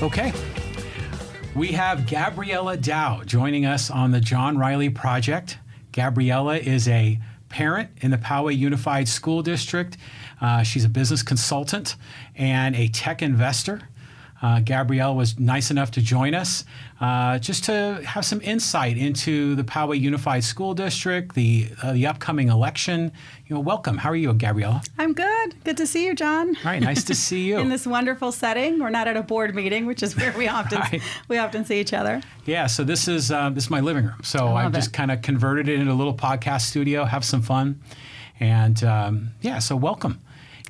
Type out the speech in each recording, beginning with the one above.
Okay. We have Gabriella Dow joining us on the John Riley Project. Gabriella is a parent in the Poway Unified School District. She's a business consultant and a tech investor. Gabrielle was nice enough to join us just to have some insight into the Poway Unified School District, the upcoming election. Welcome. How are you, Gabriella? I'm good. Good to see you, John. All right, nice to see you. In this wonderful setting. We're not at a board meeting, which is where we often we often see each other. Yeah, so this is my living room. So I've just kind of converted it into a little podcast studio, have some fun. And so welcome.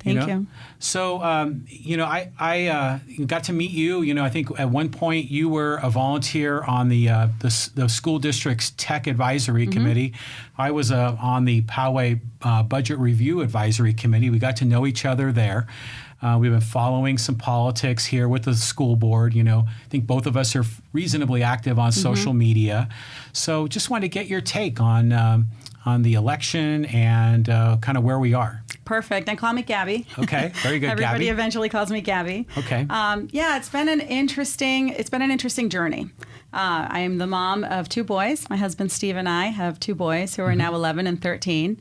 Thank you. So, I got to meet you. I think at one point you were a volunteer on the school district's tech advisory committee. I was on the Poway budget review advisory committee. We got to know each other there. We've been following some politics here with the school board. I think both of us are reasonably active on social media. So, just wanted to get your take on the election and kind of where we are. Perfect. And call me Gaby. Okay, very good. Everybody Gaby eventually calls me Gaby. Okay. It's been an interesting journey. I am the mom of two boys. My husband Steve and I have two boys who are now 11 and 13.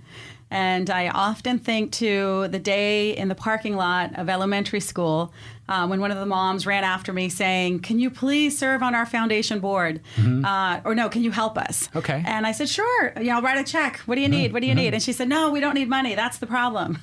And I often think to the day in the parking lot of elementary school when one of the moms ran after me saying, "Can you please serve on our foundation board?" Or no, "Can you help us?" Okay. And I said, "Sure, I'll write a check. What do you need? What do you need?" And she said, "No, we don't need money. That's the problem.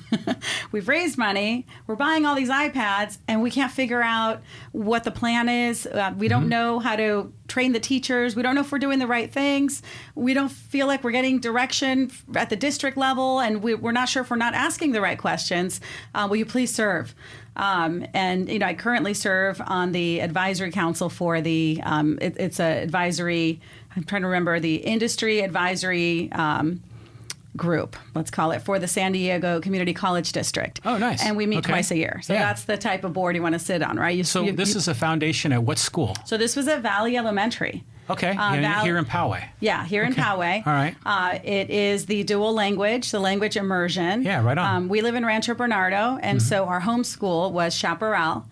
We've raised money. We're buying all these iPads, and we can't figure out what the plan is. We don't know how to train the teachers. We don't know if we're doing the right things. We don't feel like we're getting direction at the district level, and we're not sure if we're not asking the right questions. Will you please serve?" I currently serve on the advisory council for the, it's a advisory, I'm trying to remember, the industry advisory group, let's call it, for the San Diego Community College District. Oh, nice. And we meet twice a year. So that's the type of board you want to sit on, right? This is a foundation at what school? So this was at Valley Elementary. Okay, here in Poway. Yeah, here in Poway. All right. It is the dual language, the language immersion. Yeah, right on. We live in Rancho Bernardo, and so our home school was Chaparral.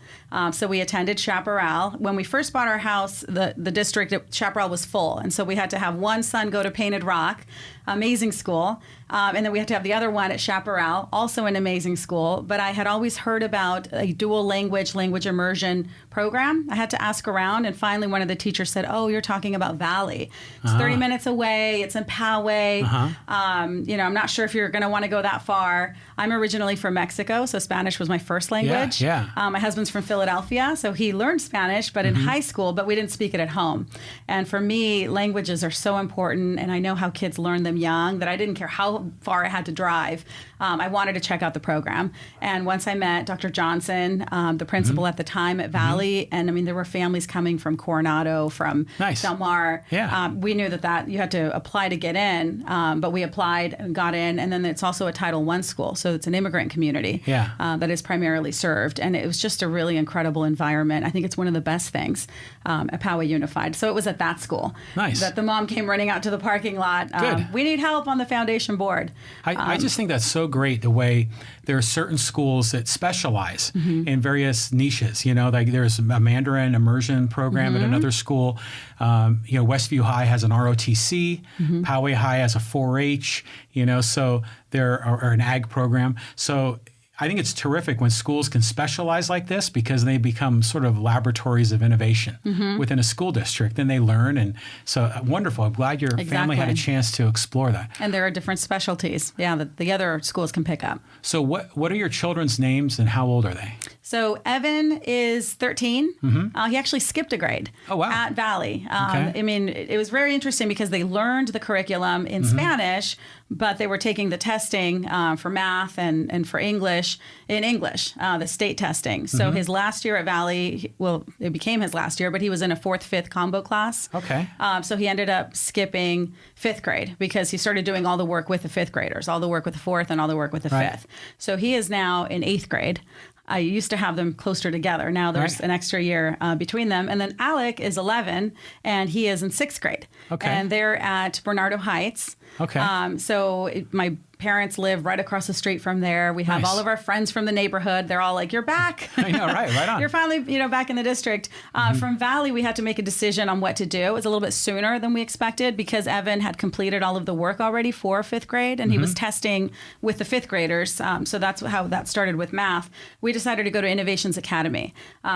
So we attended Chaparral. When we first bought our house, the district at Chaparral was full, and so we had to have one son go to Painted Rock, amazing school, and then we had to have the other one at Chaparral, also an amazing school. But I had always heard about a dual language immersion program. I had to ask around, and finally one of the teachers said, "Oh, you're talking about Valley. It's 30 minutes away. It's in Poway. I'm not sure if you're going to want to go that far." I'm originally from Mexico, so Spanish was my first language. Yeah. My husband's from Philadelphia, so he learned Spanish, but in high school, but we didn't speak it at home. And for me, languages are so important, and I know how kids learn them young, that I didn't care how far I had to drive. I wanted to check out the program. And once I met Dr. Johnson, the principal at the time at Valley, and there were families coming from Coronado, from Del Mar. Yeah. We knew that you had to apply to get in, but we applied and got in. And then it's also a Title I school, so it's an immigrant community that is primarily served. And it was just a really incredible environment. I think it's one of the best things at Poway Unified. So it was at that school that the mom came running out to the parking lot. Good. We need help on the foundation board. I just think that's so great, the way there are certain schools that specialize in various niches. Like there's a Mandarin immersion program at another school. Westview High has an ROTC. Poway High has a 4-H. So there are an ag program. So I think it's terrific when schools can specialize like this, because they become sort of laboratories of innovation within a school district, and they learn. And so wonderful. I'm glad your family had a chance to explore that. And there are different specialties, that the other schools can pick up. So what are your children's names, and how old are they? So Evan is 13. He actually skipped a grade at Valley. It was very interesting because they learned the curriculum in Spanish, but they were taking the testing for math and for English in English, the state testing. So his last year at Valley, it became his last year, but he was in a 4th, 5th combo class. Okay. So he ended up skipping 5th grade because he started doing all the work with the 5th graders, all the work with the 4th and all the work with the 5th. So he is now in 8th grade. I used to have them closer together. Now there's an extra year between them. And then Alec is 11, and he is in 6th grade. Okay. And they're at Bernardo Heights. Okay. My parents live right across the street from there. We have all of our friends from the neighborhood. They're all like, "You're back." I know, right on. You're finally, back in the district. From Valley, we had to make a decision on what to do. It was a little bit sooner than we expected because Evan had completed all of the work already for 5th grade, and he was testing with the 5th graders. So that's how that started with math. We decided to go to Innovations Academy,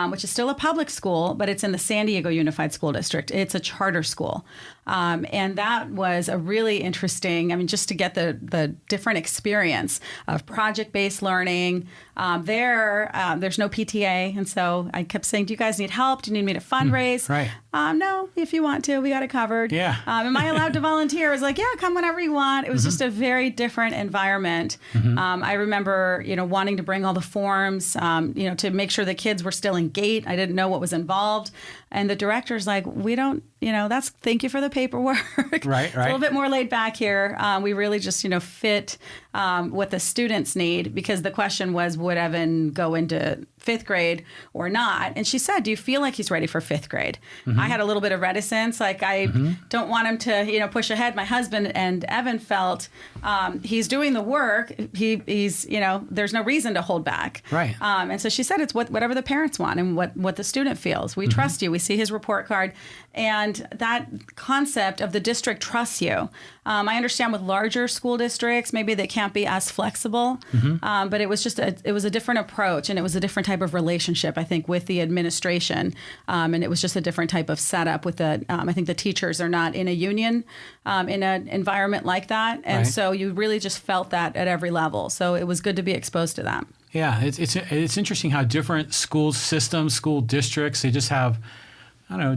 which is still a public school, but it's in the San Diego Unified School District. It's a charter school. And that was a really interesting, just to get the different experience of project-based learning. There's no PTA. And so I kept saying, "Do you guys need help? Do you need me to fundraise?" Right. No, if you want to, we got it covered. Yeah. Am I allowed to volunteer? I was like, "Yeah, come whenever you want." It was just a very different environment. I remember, wanting to bring all the forms, to make sure the kids were still in gate. I didn't know what was involved. And the director's like, "We don't, thank you for the paperwork." Right. It's a little bit more laid back here. We really just, fit what the students need, because the question was, would Evan go into 5th grade or not? And she said, "Do you feel like he's ready for 5th grade?" I had a little bit of reticence. Like, I don't want him to, push ahead. My husband and Evan felt he's doing the work. He's, there's no reason to hold back. Right. And so she said, it's whatever the parents want and what the student feels. We trust you. We see his report card. And that concept of the district trusts you. I understand with larger school districts, maybe they can't be as flexible, but it was just it was a different approach, and it was a different type of relationship, I think, with the administration. And it was just a different type of setup with I think the teachers are not in a union in an environment like that. And so you really just felt that at every level. So it was good to be exposed to that. Yeah, it's interesting how different school systems, school districts, they just have,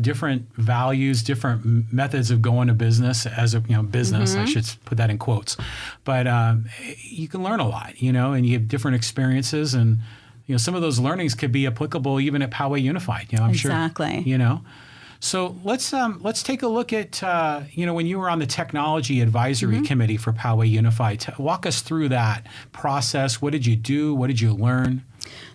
different values, different methods of going to business as a business. I should put that in quotes, but you can learn a lot, and you have different experiences, and some of those learnings could be applicable even at Poway Unified. I'm Exactly. sure. So let's take a look at when you were on the technology advisory committee for Poway Unified. Walk us through that process. What did you do? What did you learn?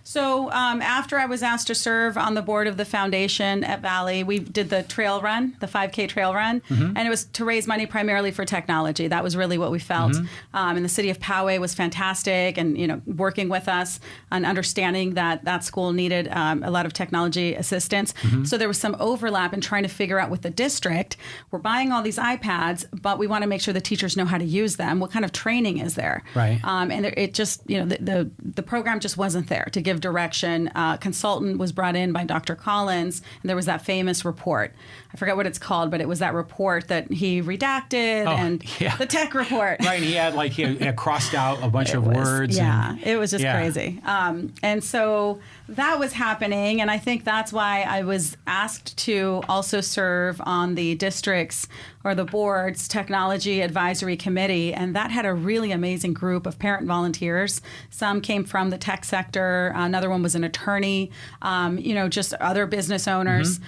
So after I was asked to serve on the board of the foundation at Valley, we did the trail run, the 5K trail run, and it was to raise money primarily for technology. That was really what we felt. And the city of Poway was fantastic, and working with us on understanding that school needed a lot of technology assistance. So there was some overlap in trying to figure out with the district. We're buying all these iPads, but we want to make sure the teachers know how to use them. What kind of training is there? Right. And it just, the program just wasn't there to give direction. Consultant was brought in by Dr. Collins, and there was that famous report. I forget what it's called, but it was that report that he redacted, the tech report. Right, and he had crossed out a bunch of words. Yeah, it was just crazy. And so that was happening, and I think that's why I was asked to also serve on the district's or the board's technology advisory committee, and that had a really amazing group of parent volunteers. Some came from the tech sector, another one was an attorney, just other business owners.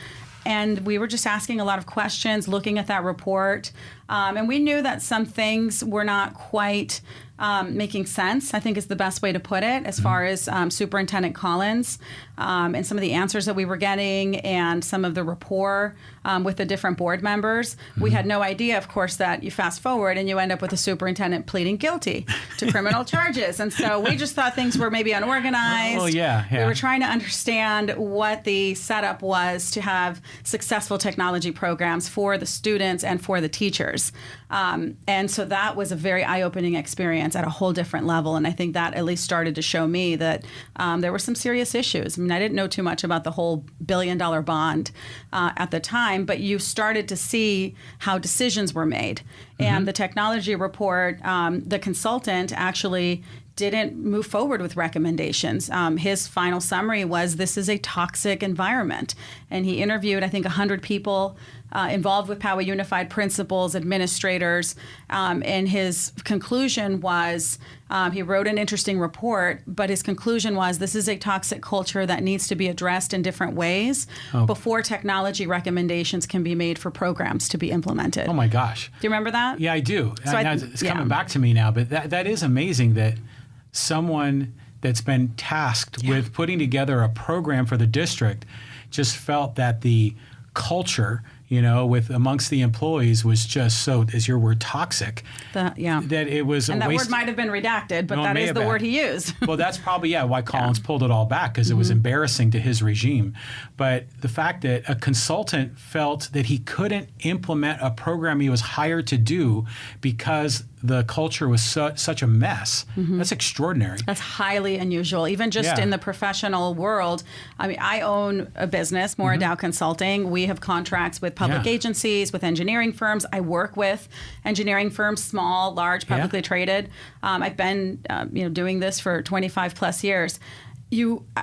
And we were just asking a lot of questions, looking at that report. And we knew that some things were not quite making sense, I think is the best way to put it, as far as Superintendent Collins and some of the answers that we were getting and some of the rapport with the different board members. We had no idea, of course, that you fast forward and you end up with the superintendent pleading guilty to criminal charges. And so we just thought things were maybe unorganized. Oh, yeah. We were trying to understand what the setup was to have successful technology programs for the students and for the teachers. And so that was a very eye-opening experience at a whole different level. And I think that at least started to show me that there were some serious issues. I mean, I didn't know too much about the whole billion-dollar bond at the time, but you started to see how decisions were made. And the technology report, the consultant actually didn't move forward with recommendations. His final summary was, this is a toxic environment. And he interviewed, I think, 100 people involved with Poway Unified, principals, administrators. And his conclusion was, he wrote an interesting report, but his conclusion was, this is a toxic culture that needs to be addressed in different ways before technology recommendations can be made for programs to be implemented. Oh my gosh. Do you remember that? Yeah, I do. So it's coming back to me now, but that is amazing that someone that's been tasked with putting together a program for the district just felt that the culture, with amongst the employees was just so, as your word, toxic. That it was and a that waste. word might have been redacted, but that is the word he used. Well, that's probably why Collins pulled it all back, because it was embarrassing to his regime. But the fact that a consultant felt that he couldn't implement a program he was hired to do because the culture was such a mess, that's extraordinary. That's highly unusual, even just in the professional world. I mean, I own a business, Mora Dow Consulting. We have contracts with public agencies, with engineering firms. I work with engineering firms, small, large, publicly traded. I've been doing this for 25 plus years.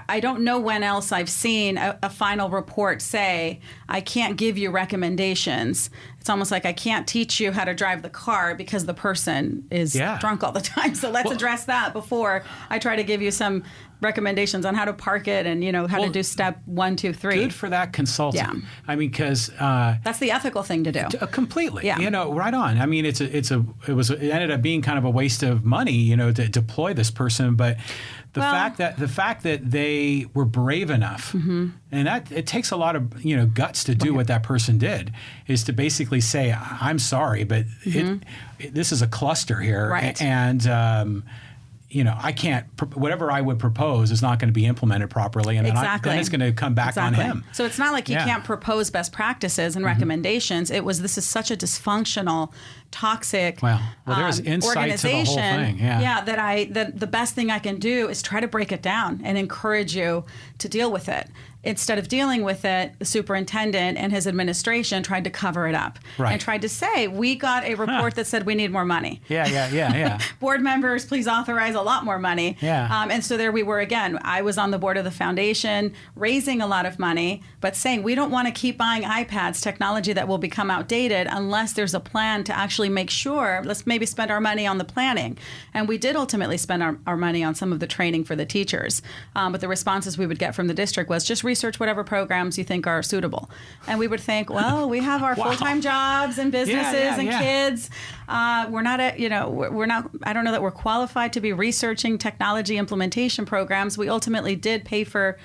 I don't know when else I've seen a final report say, I can't give you recommendations. It's almost like I can't teach you how to drive the car because the person is drunk all the time. So let's address that before I try to give you some recommendations on how to park it and how to do step 1, 2, 3. Good for that consultant. Yeah. I mean, because that's the ethical thing to do. Completely. Yeah. Right on. I mean, it ended up being kind of a waste of money, to deploy this person, but the fact that they were brave enough, and that it takes a lot of guts to do what that person did, is to basically say, I'm sorry, but this is a cluster here, right. And I can't. Whatever I would propose is not going to be implemented properly, and then it's going to come back on him. So it's not like you can't propose best practices and recommendations. This is such a dysfunctional, toxic there's insight to the whole thing. That the best thing I can do is try to break it down and encourage you to deal with it. Instead of dealing with it, the superintendent and his administration tried to cover it up and tried to say, we got a report that said we need more money. Board members, please authorize a lot more money. And so there we were again. I was on the board of the foundation, raising a lot of money, but saying we don't want to keep buying iPads, technology that will become outdated, unless there's a plan to actually make sure, let's maybe spend our money on the planning. And we did ultimately spend our money on some of the training for the teachers. But the responses we would get from the district was just research whatever programs you think are suitable. And we would think, well, we have our full-time jobs and businesses and kids. We're not I don't know that we're qualified to be researching technology implementation programs. We ultimately did pay for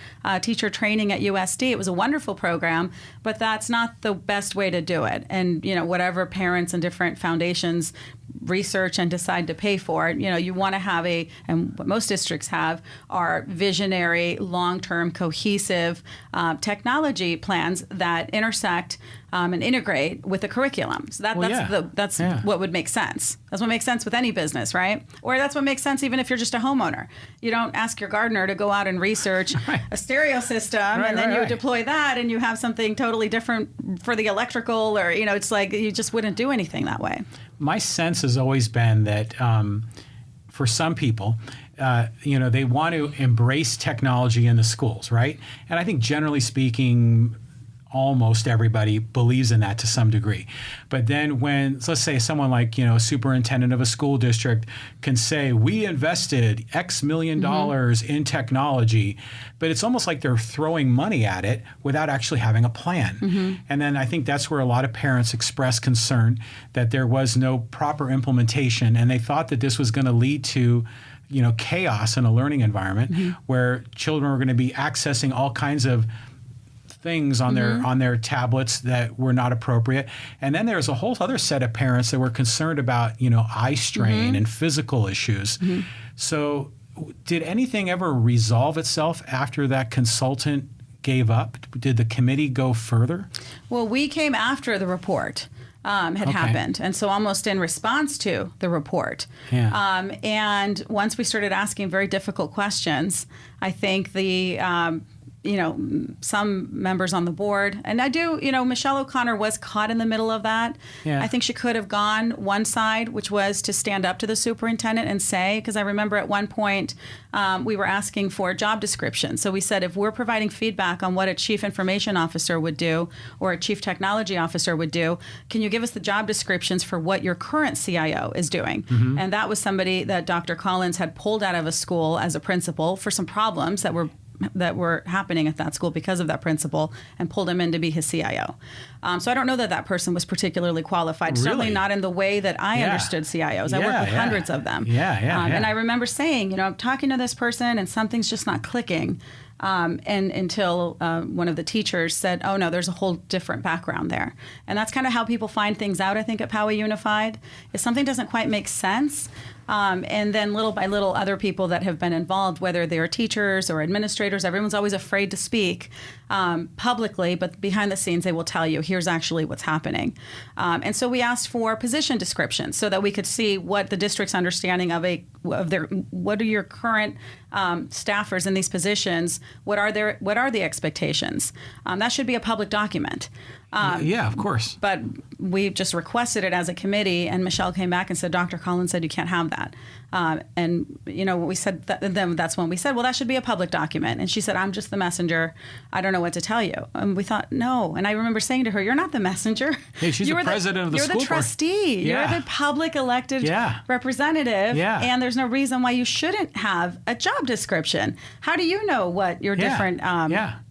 teacher training at USD. It was a wonderful program, but that's not the best way to do it. And, whatever parents and different foundations research and decide to pay for it, you want to have and what most districts have are visionary, long-term, cohesive technology plans that intersect and integrate with the curriculum. So that's what would make sense. That's what makes sense with any business, right? Or that's what makes sense even if you're just a homeowner. You don't ask your gardener to go out and research a stereo system and then you deploy that and you have something totally different for the electrical, or it's like you just wouldn't do anything that way. My sense has always been that for some people, they want to embrace technology in the schools, right? And I think generally speaking, almost everybody believes in that to some degree. But then when, let's say someone like, a superintendent of a school district can say, we invested X million dollars in technology, but it's almost like they're throwing money at it without actually having a plan. And then I think that's where a lot of parents express concern that there was no proper implementation, and they thought that this was going to lead to chaos in a learning environment where children were going to be accessing all kinds of things on their tablets that were not appropriate. And then there's a whole other set of parents that were concerned about, eye strain and physical issues. So did anything ever resolve itself after that consultant gave up? Did the committee go further? Well, we came after the report had happened. And so almost in response to the report. And once we started asking very difficult questions, I think some members on the board, and Michelle O'Connor was caught in the middle of that. I think she could have gone one side, which was to stand up to the superintendent and say, because I remember at one point we were asking for a job description. So we said, if we're providing feedback on what a chief information officer would do or a chief technology officer would do, can you give us the job descriptions for what your current CIO is doing? And that was somebody that Dr. Collins had pulled out of a school as a principal for some problems that were that were happening at that school because of that principal, and pulled him in to be his CIO. So I don't know that that person was particularly qualified. Really? Certainly not in the way that I understood CIOs. I worked with hundreds of them. And I remember saying, I'm talking to this person and something's just not clicking. And until one of the teachers said, oh, no, there's a whole different background there. And that's kind of how people find things out, I think, at Poway Unified. If something doesn't quite make sense, and then little by little, other people that have been involved, whether they're teachers or administrators, everyone's always afraid to speak publicly, but behind the scenes, they will tell you, here's actually what's happening. And so we asked for position descriptions so that we could see what the district's understanding of what are your current staffers in these positions, what are the expectations. That should be a public document. Yeah, of course. But we just requested it as a committee, and Michelle came back and said, Dr. Collins said you can't have that. And, we said, then that's when we said, well, that should be a public document. And she said, I'm just the messenger. I don't know what to tell you. And we thought, no. And I remember saying to her, you're not the messenger. Hey, she's the president of the school board. You're the trustee. Yeah. You're the public elected representative. Yeah. And there's no reason why you shouldn't have a job description. How do you know what your different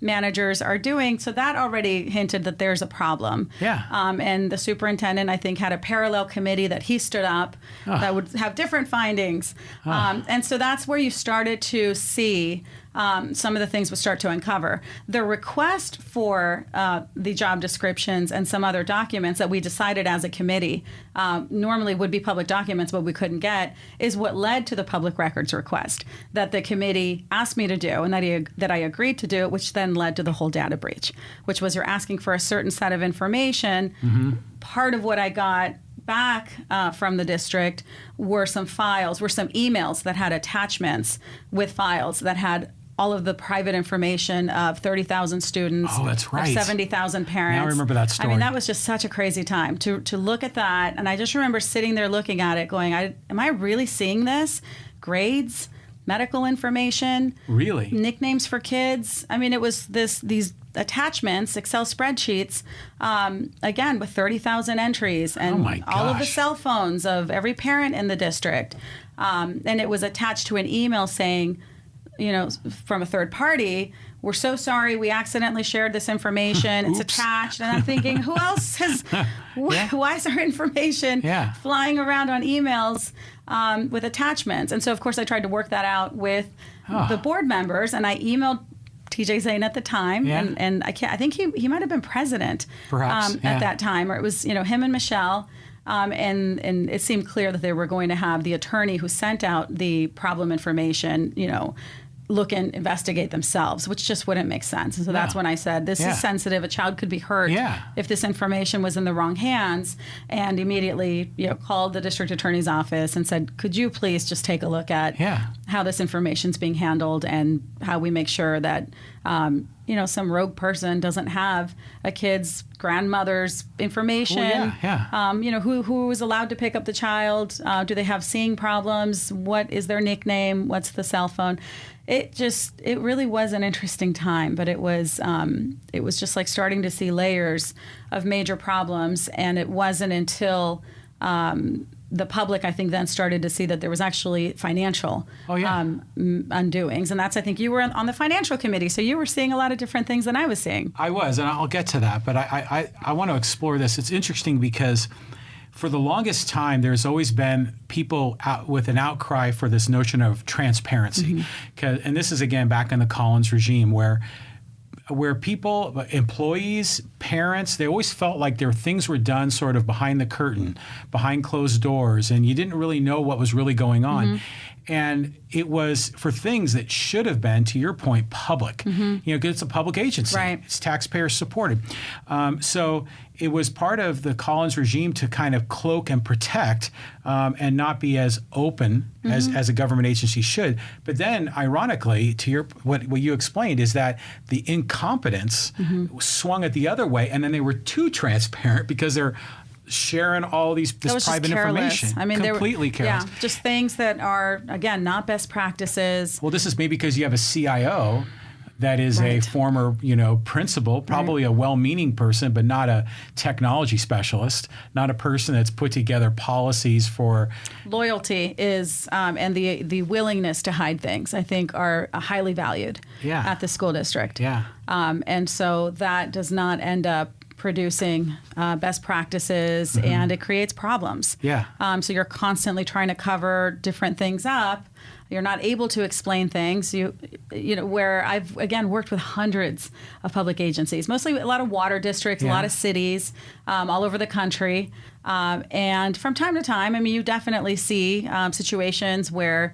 managers are doing? So that already hinted that there's a problem. And the superintendent, I think, had a parallel committee that he stood up that would have different findings. And so that's where you started to see some of the things would start to uncover. The request for the job descriptions and some other documents that we decided as a committee normally would be public documents, but we couldn't get, is what led to the public records request that the committee asked me to do and that I agreed to do, which then led to the whole data breach, which was you're asking for a certain set of information. Part of what I got back from the district were some emails that had attachments with files that had all of the private information of 30,000 students, oh, that's right, of 70,000 parents. Now I remember that story. I mean, that was just such a crazy time to look at that. And I just remember sitting there looking at it going, am I really seeing this? Grades, medical information, really, nicknames for kids. I mean, it was these attachments, Excel spreadsheets, again, with 30,000 entries and all of the cell phones of every parent in the district. And it was attached to an email saying, from a third party, we're so sorry we accidentally shared this information. It's attached. And I'm thinking, who else why is our information flying around on emails with attachments? And so, of course, I tried to work that out with the board members, and I emailed TJ Zane at the time, and I think he might have been president perhaps at that time, or it was him and Michelle. And it seemed clear that they were going to have the attorney who sent out the problem information, look and investigate themselves, which just wouldn't make sense. And so that's when I said, this is sensitive. A child could be hurt if this information was in the wrong hands, and immediately called the district attorney's office and said, could you please just take a look at how this information's being handled and how we make sure that some rogue person doesn't have a kid's grandmother's information. Who is allowed to pick up the child? Do they have seeing problems? What is their nickname? What's the cell phone? It really was an interesting time, but it was just like starting to see layers of major problems, and it wasn't until the public, I think, then started to see that there was actually financial undoings. And that's, I think, you were on the financial committee, so you were seeing a lot of different things than I was seeing. I was, and I'll get to that, but I want to explore this. It's interesting because for the longest time, there's always been people out with an outcry for this notion of transparency. And this is, again, back in the Collins regime where people, employees, parents, they always felt like things were done sort of behind the curtain, behind closed doors, and you didn't really know what was really going on. And it was for things that should have been, to your point, public. Because it's a public agency. Right. It's taxpayer supported. So it was part of the Collins regime to kind of cloak and protect and not be as open as a government agency should. But then, ironically, to what you explained, is that the incompetence swung it the other way, and then they were too transparent because they're sharing all this private information. I mean, completely careless. Yeah, just things that are, again, not best practices. Well, this is maybe because you have a CIO that is a former, principal, probably a well-meaning person, but not a technology specialist, not a person that's put together policies for loyalty is and the willingness to hide things, I think, are highly valued at the school district. Yeah. And so that does not end up producing best practices, and it creates problems. Yeah. So you're constantly trying to cover different things up. You're not able to explain things. Where I've, again, worked with hundreds of public agencies, mostly a lot of water districts, a lot of cities all over the country. And from time to time, you definitely see situations where,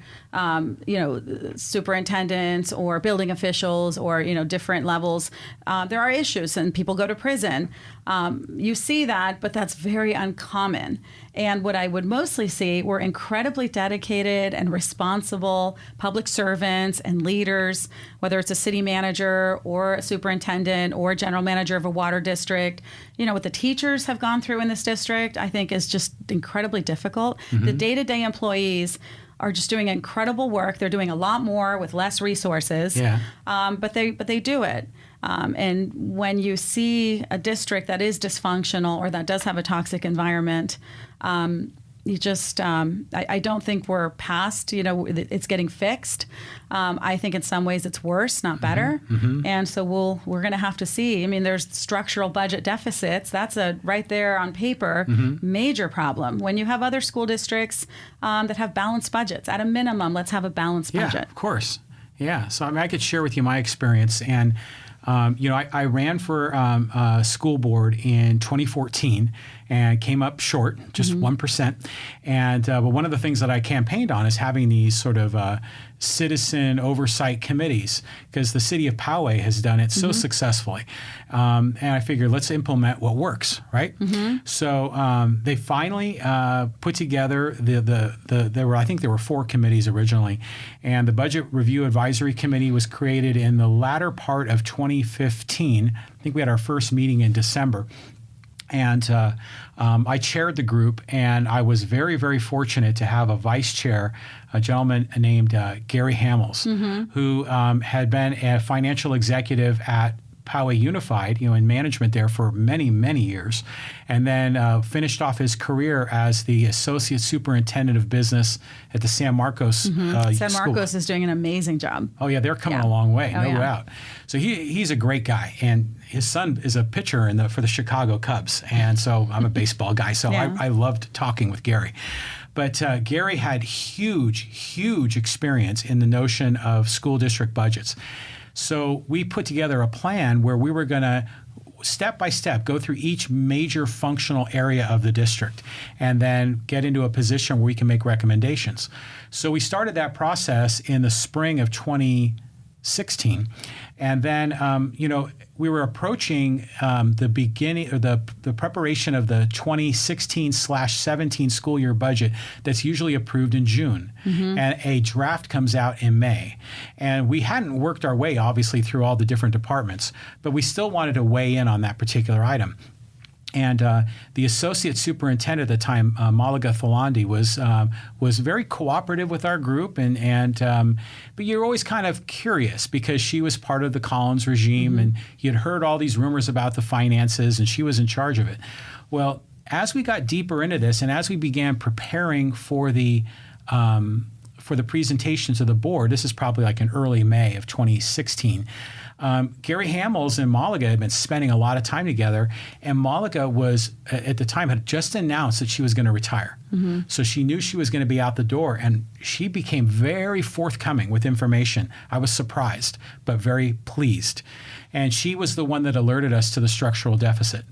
superintendents or building officials or, different levels, there are issues and people go to prison. You see that, but that's very uncommon. And what I would mostly see were incredibly dedicated and responsible public servants and leaders, whether it's a city manager or a superintendent or a general manager of a water district. What the teachers have gone through in this district, I think, is just incredibly difficult. The day-to-day employees are just doing incredible work. They're doing a lot more with less resources, but they do it. And when you see a district that is dysfunctional or that does have a toxic environment, you just, I don't think we're past, it's getting fixed. I think in some ways it's worse, not better. And so we're going to have to see. There's structural budget deficits. That's right there on paper, major problem. When you have other school districts that have balanced budgets, at a minimum, let's have a balanced budget. Yeah, of course. Yeah. So I could share with you my experience. And I ran for school board in 2014 and came up short, just 1%. And but one of the things that I campaigned on is having these sort of citizen oversight committees, because the city of Poway has done it so successfully. And I figured, let's implement what works, right? So they finally put together I think there were 4 committees originally, and the Budget Review Advisory Committee was created in the latter part of 2015. I think we had our first meeting in December. And I chaired the group, and I was very, very fortunate to have a vice chair, a gentleman named Gary Hamels, who had been a financial executive at Poway Unified, in management there for many, many years, and then finished off his career as the associate superintendent of business at the San Marcos San Marcos is doing an amazing job. Oh yeah, they're coming a long way, no doubt. So he's a great guy, and his son is a pitcher for the Chicago Cubs, and so I'm a baseball guy, so I loved talking with Gary. But Gary had huge experience in the notion of school district budgets. So we put together a plan where we were going to step by step go through each major functional area of the district and then get into a position where we can make recommendations. So we started that process in the spring of 2016. And then, we were approaching the beginning or the preparation of the 2016/17 school year budget that's usually approved in June. And a draft comes out in May. And we hadn't worked our way, obviously, through all the different departments, but we still wanted to weigh in on that particular item. And the associate superintendent at the time, Malaga Thalandi, was very cooperative with our group, but you're always kind of curious because she was part of the Collins regime, and you'd heard all these rumors about the finances, and she was in charge of it. Well, as we got deeper into this, and as we began preparing for the presentation to the board, this is probably like in early May of 2016. Gary Hamels and Malaga had been spending a lot of time together, and Malaga was, at the time, had just announced that she was going to retire. So she knew she was going to be out the door, and she became very forthcoming with information. I was surprised, but very pleased. And she was the one that alerted us to the structural deficit.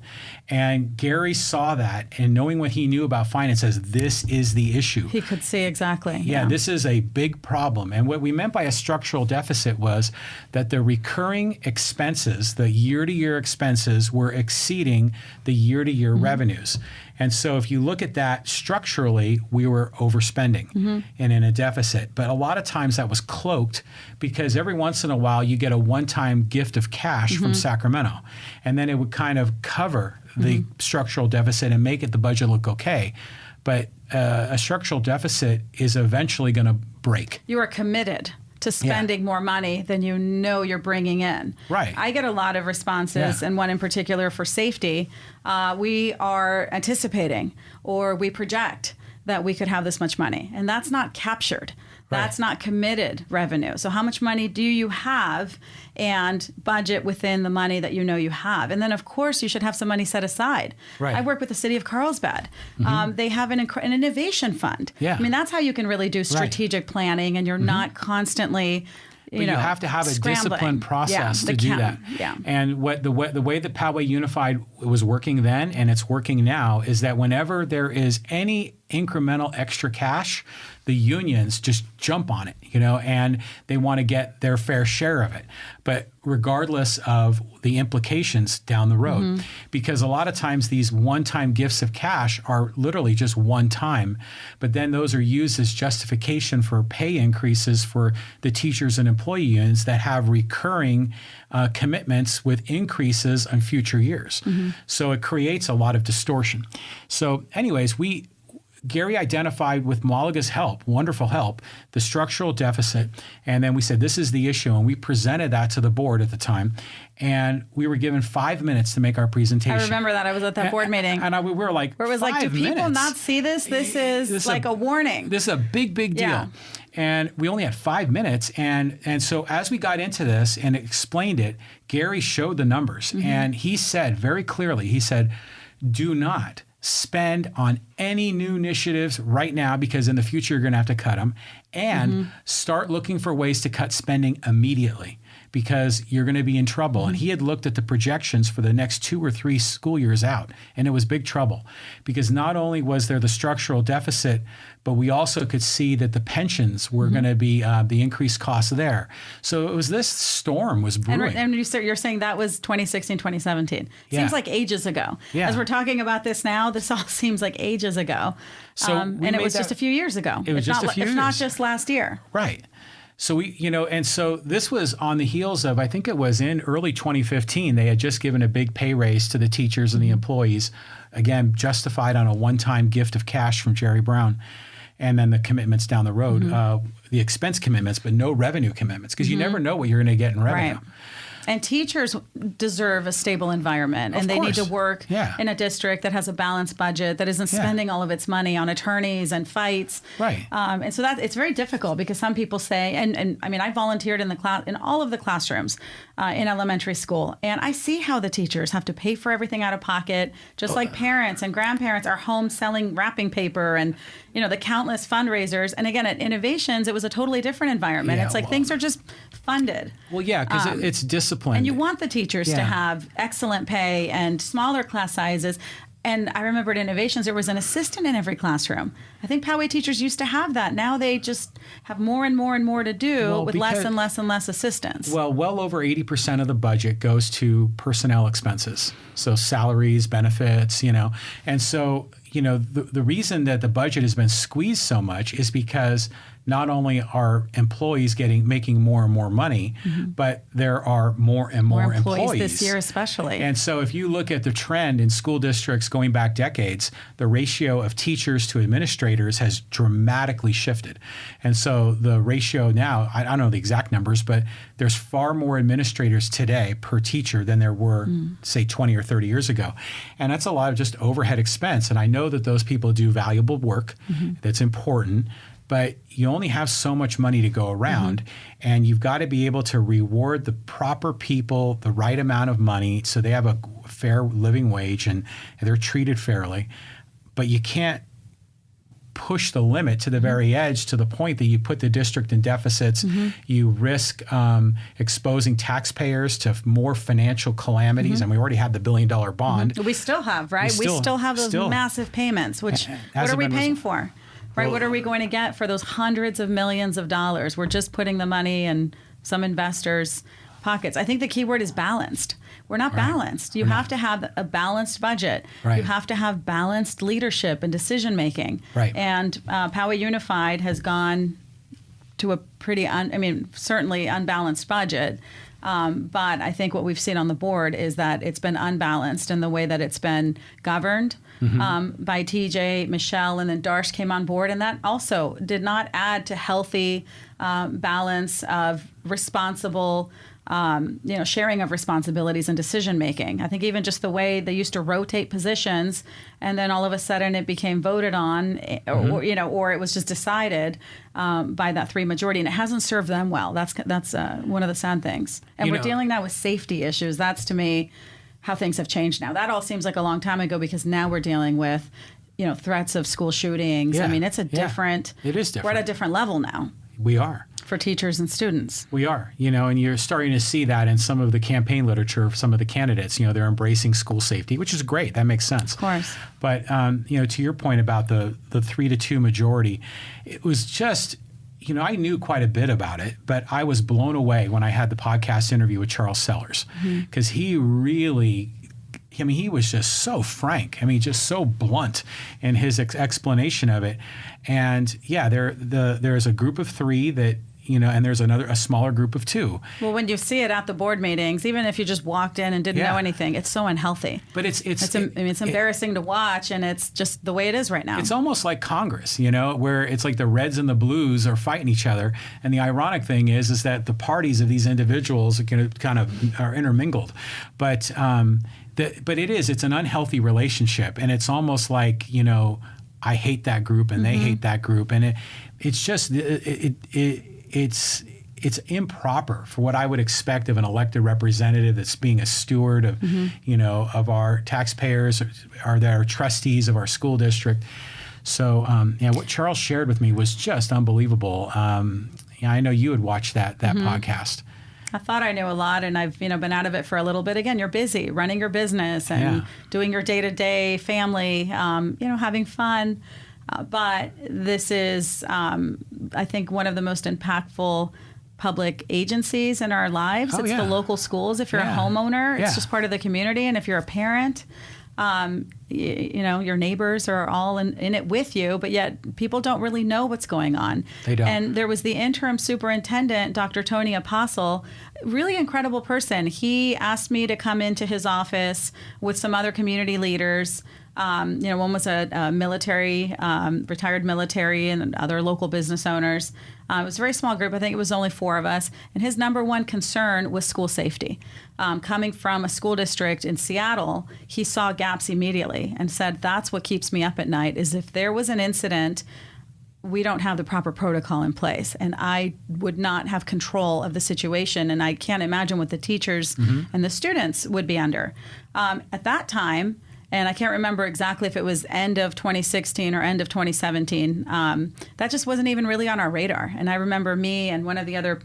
And Gary saw that, and knowing what he knew about finance, says this is the issue. He could see exactly. Yeah, this is a big problem. And what we meant by a structural deficit was that the recurring expenses, the year-to-year expenses, were exceeding the year-to-year revenues. And so if you look at that structurally, we were overspending and in a deficit. But a lot of times that was cloaked because every once in a while you get a one-time gift of cash from Sacramento. And then it would kind of cover the structural deficit and make the budget look okay. But a structural deficit is eventually going to break. You are committed to spending more money than you know you're bringing in. Right. I get a lot of responses, and one in particular for safety. We are anticipating or we project that we could have this much money, and that's not captured. That's not committed revenue. So how much money do you have, and budget within the money that you know you have? And then, of course, you should have some money set aside. Right. I work with the city of Carlsbad. They have an innovation fund. Yeah. I mean, that's how you can really do strategic planning, and you're not constantly you have to have a scrambling. disciplined process to do that. Yeah. And the way that Poway Unified was working then, and it's working now, is that whenever there is any incremental extra cash, the unions just jump on it, and they want to get their fair share of it. But regardless of the implications down the road, because a lot of times these one-time gifts of cash are literally just one time, but then those are used as justification for pay increases for the teachers and employee unions that have recurring commitments with increases on future years. So it creates a lot of distortion. So anyways, Gary identified with Malaga's help, wonderful help, the structural deficit. And then we said, this is the issue. And we presented that to the board at the time. And we were given 5 minutes to make our presentation. I remember that. I was at that board meeting. And we were like, where it was like, do people minutes? not see this? This is like a warning. This is a big deal. Yeah. And we only had 5 minutes. And so as we got into this and explained it, Gary showed the numbers. And he said very clearly, he said, do not spend on any new initiatives right now, because in the future you're going to have to cut them, and start looking for ways to cut spending immediately, because you're going to be in trouble. And he had looked at the projections for the next 2 or 3 school years out, and it was big trouble, because not only was there the structural deficit, but we also could see that the pensions were going to be the increased costs there. So it was, this storm was brewing. And you're saying that was 2016, 2017. Seems like ages ago. Yeah. As we're talking about this now, this all seems like ages ago. So and it was just a few years ago. It was just a few years. If not just last year. Right. So and so this was on the heels of, I think it was in early 2015, they had just given a big pay raise to the teachers and the employees, again, justified on a one-time gift of cash from Jerry Brown. And then the commitments down the road, the expense commitments, but no revenue commitments, because you never know what you're going to get in revenue. Right. And teachers deserve a stable environment, and they need to work in a district that has a balanced budget, that isn't spending all of its money on attorneys and fights. Right. And so it's very difficult, because some people say, and I mean, I volunteered in all of the classrooms in elementary school, and I see how the teachers have to pay for everything out of pocket, just like parents and grandparents are home selling wrapping paper and the countless fundraisers. And again, at Innovations, it was a totally different environment. It's like things are just funded. Well, yeah, because it's disciplined. And you want the teachers to have excellent pay and smaller class sizes. And I remember at Innovations, there was an assistant in every classroom. I think Poway teachers used to have that. Now they just have more and more and more to do with less and less and less assistants. Well over 80% of the budget goes to personnel expenses. So salaries, benefits, And so, the reason that the budget has been squeezed so much is because not only are employees making more and more money, but there are more and more employees this year especially. And so if you look at the trend in school districts going back decades, the ratio of teachers to administrators has dramatically shifted. And so the ratio now, I don't know the exact numbers, but there's far more administrators today per teacher than there were, say, 20 or 30 years ago. And that's a lot of just overhead expense. And I know that those people do valuable work that's important, but you only have so much money to go around, and you've got to be able to reward the proper people the right amount of money so they have a fair living wage and they're treated fairly. But you can't push the limit to the very edge to the point that you put the district in deficits. You risk exposing taxpayers to more financial calamities. And we already had the $1 billion bond. We still have, right? We still have those massive payments, which what are we paying for? Right, what are we going to get for those hundreds of millions of dollars? We're just putting the money in some investors' pockets. I think the key word is balanced. We're not balanced. You have to have a balanced budget. You have to have balanced leadership and decision making. And Poway Unified has gone to a pretty, certainly unbalanced budget. But I think what we've seen on the board is that it's been unbalanced in the way that it's been governed by TJ, Michelle, and then Darsh came on board. And that also did not add to healthy balance of responsible sharing of responsibilities and decision making. I think even just the way they used to rotate positions, and then all of a sudden it became voted on, or it was just decided by that 3 majority, and it hasn't served them well. That's one of the sad things. And we're dealing now with safety issues. That's, to me, how things have changed now. That all seems like a long time ago, because now we're dealing with threats of school shootings. Yeah. I mean, it's a different. It is different. We're at a different level now. We are. For teachers and students. We are, and you're starting to see that in some of the campaign literature of some of the candidates. They're embracing school safety, which is great. That makes sense. Of course. But, to your point about the 3-2 majority, it was just, I knew quite a bit about it, but I was blown away when I had the podcast interview with Charles Sellers, because he really, he was just so frank. Just so blunt in his explanation of it. And yeah, there's a group of 3 that, and there's a smaller group of 2. Well, when you see it at the board meetings, even if you just walked in and didn't know anything, it's so unhealthy. But it's embarrassing to watch, and it's just the way it is right now. It's almost like Congress, where it's like the Reds and the Blues are fighting each other. And the ironic thing is that the parties of these individuals kind of are intermingled. But it's an unhealthy relationship, and it's almost like, I hate that group and they hate that group, and it's just it's improper for what I would expect of an elected representative that's being a steward of of our taxpayers, or their trustees of our school district. So what Charles shared with me was just unbelievable. I know you had watched that podcast. I thought I knew a lot, and I've been out of it for a little bit. Again, you're busy running your business and doing your day-to-day family, having fun. But this is, I think, one of the most impactful public agencies in our lives. It's the local schools. If you're a homeowner, it's just part of the community. And if you're a parent, your neighbors are all in it with you, but yet people don't really know what's going on. They don't. And there was the interim superintendent, Dr. Tony Apostle, really incredible person. He asked me to come into his office with some other community leaders. One was a military, retired military, and other local business owners. It was a very small group. I think it was only 4 of us. And his number one concern was school safety. Coming from a school district in Seattle, he saw gaps immediately and said, that's what keeps me up at night, is if there was an incident, we don't have the proper protocol in place, and I would not have control of the situation, and I can't imagine what the teachers and the students would be under. At that time, and I can't remember exactly if it was end of 2016 or end of 2017. That just wasn't even really on our radar. And I remember me and one of the other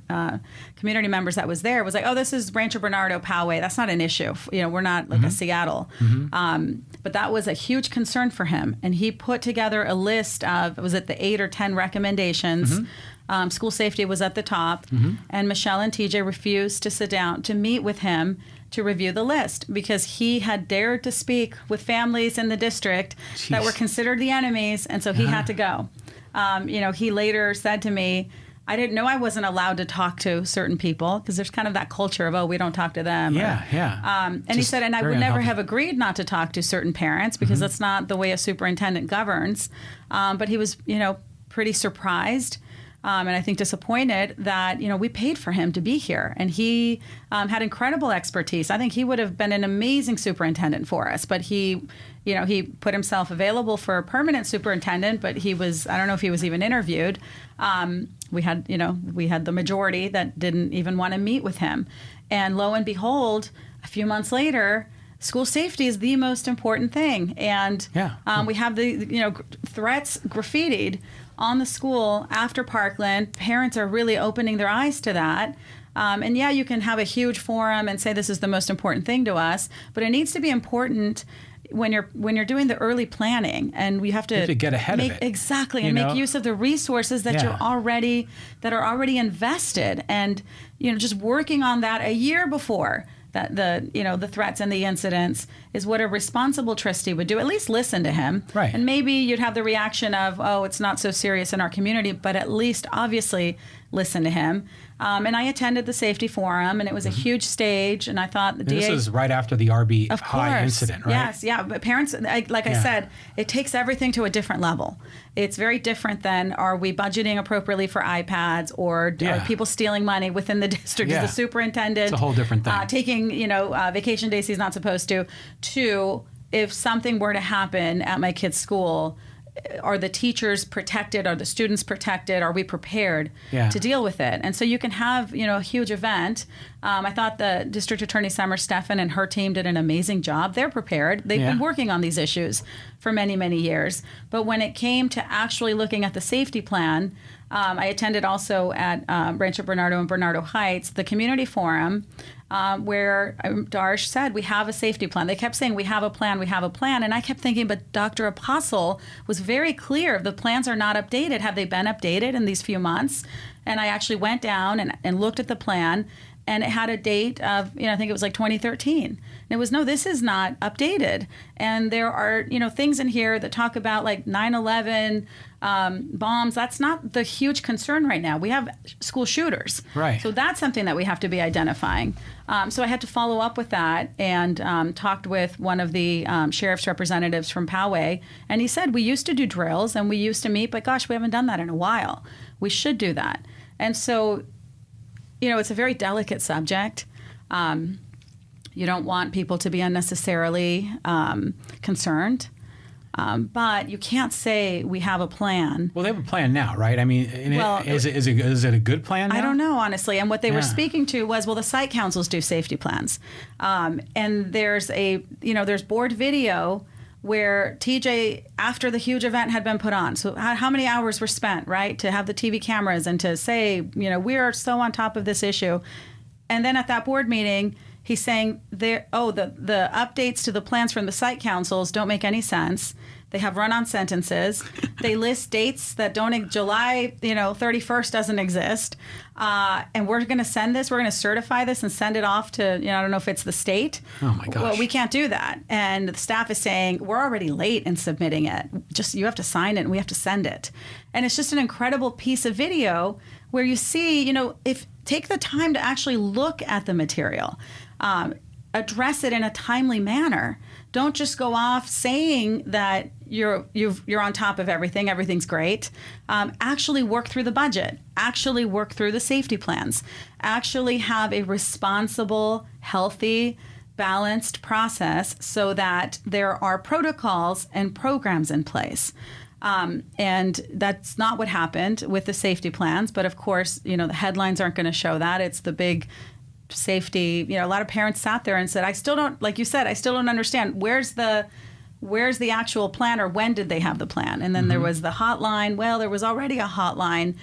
community members that was there was like, oh, this is Rancho Bernardo, Poway. That's not an issue. We're not like a Seattle. But that was a huge concern for him. And he put together a list of, was it the 8 or 10 recommendations? School safety was at the top. And Michelle and TJ refused to sit down to meet with him to review the list, because he had dared to speak with families in the district that were considered the enemies, and so he had to go. He later said to me, I didn't know I wasn't allowed to talk to certain people, because there's kind of that culture of, oh, we don't talk to them. And he said, and I would never have agreed not to talk to certain parents, because that's not the way a superintendent governs. But he was, pretty surprised. And I think disappointed that, we paid for him to be here. And he had incredible expertise. I think he would have been an amazing superintendent for us. But he put himself available for a permanent superintendent, but I don't know if he was even interviewed. We had the majority that didn't even want to meet with him. And lo and behold, a few months later, school safety is the most important thing. And we have the, threats graffitied on the school after Parkland. Parents are really opening their eyes to that. And you can have a huge forum and say this is the most important thing to us, but it needs to be important when you're doing the early planning, and we have to get ahead of it. Exactly, and make use of the resources that are already invested, and just working on that a year before that the threats and the incidents is what a responsible trustee would do. At least listen to him. Right. And maybe you'd have the reaction of, oh, it's not so serious in our community, but at least obviously listen to him. And I attended the safety forum, and it was a huge stage. And I thought the DA. This is right after the RB Of High course. incident, right? Yes, yeah. But parents, like I said, it takes everything to a different level. It's very different than, are we budgeting appropriately for iPads, or are people stealing money within the district? Is the superintendent it's a whole different thing. Taking vacation days he's not supposed to, if something were to happen at my kid's school, are the teachers protected? Are the students protected? Are we prepared to deal with it? And so you can have, a huge event. I thought the District Attorney Summer Steffen and her team did an amazing job. They're prepared. They've been working on these issues for many, many years. But when it came to actually looking at the safety plan, I attended also at Rancho Bernardo and Bernardo Heights, the community forum, where Darsh said, we have a safety plan. They kept saying, we have a plan. And I kept thinking, but Dr. Apostle was very clear. The plans are not updated. Have they been updated in these few months? And I actually went down and looked at the plan, and it had a date of, I think it was like 2013. And it was, no, this is not updated. And there are, things in here that talk about like 9/11 bombs. That's not the huge concern right now. We have school shooters. Right. So that's something that we have to be identifying. So I had to follow up with that, and talked with one of the sheriff's representatives from Poway. And he said, we used to do drills and we used to meet, but gosh, we haven't done that in a while. We should do that. And so, it's a very delicate subject. You don't want people to be unnecessarily concerned. But you can't say we have a plan. Well, they have a plan now, right? I mean, is it a good plan now? I don't know, honestly. And what they were speaking to was, well, the site councils do safety plans. And there's there's board video where TJ, after the huge event had been put on, so how many hours were spent, right, to have the TV cameras and to say, we are so on top of this issue. And then at that board meeting, he's saying, the updates to the plans from the site councils don't make any sense. They have run-on sentences. They list dates that don't, July 31st doesn't exist. And we're going to send this, we're going to certify this and send it off to, I don't know if it's the state. Oh my gosh. Well, we can't do that. And the staff is saying, we're already late in submitting it. Just, you have to sign it and we have to send it. And it's just an incredible piece of video where you see, take the time to actually look at the material. Address it in a timely manner. Don't just go off saying that you're on top of everything, everything's great. Actually work through the budget. Actually work through the safety plans. Actually have a responsible, healthy, balanced process so that there are protocols and programs in place. And that's not what happened with the safety plans. But of course, the headlines aren't going to show that. It's the big safety. A lot of parents sat there and said, I still don't, like you said, I still don't understand. Where's the actual plan, or when did they have the plan? And then there was the hotline. Well, there was already a hotline.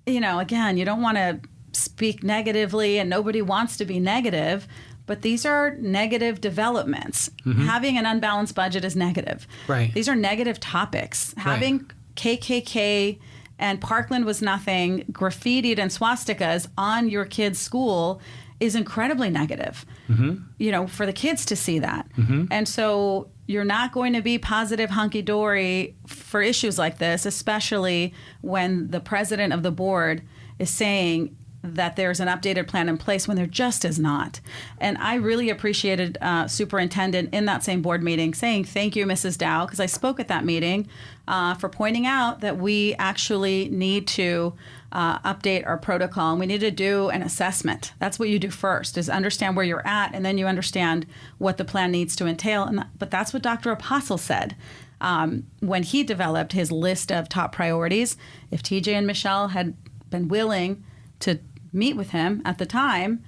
Again, you don't want to speak negatively, and nobody wants to be negative, but these are negative developments. Having an unbalanced budget is negative. Right. These are negative topics. Having KKK and Parkland was nothing graffitied and swastikas on your kid's school is incredibly negative, for the kids to see that. And so you're not going to be positive hunky-dory for issues like this, especially when the president of the board is saying that there's an updated plan in place when there just is not. And I really appreciated Superintendent in that same board meeting saying, thank you, Mrs. Dow, because I spoke at that meeting for pointing out that we actually need to update our protocol, and we need to do an assessment. That's what you do first, is understand where you're at, and then you understand what the plan needs to entail. But that's what Dr. Apostle said when he developed his list of top priorities. If TJ and Michelle had been willing to meet with him at the time,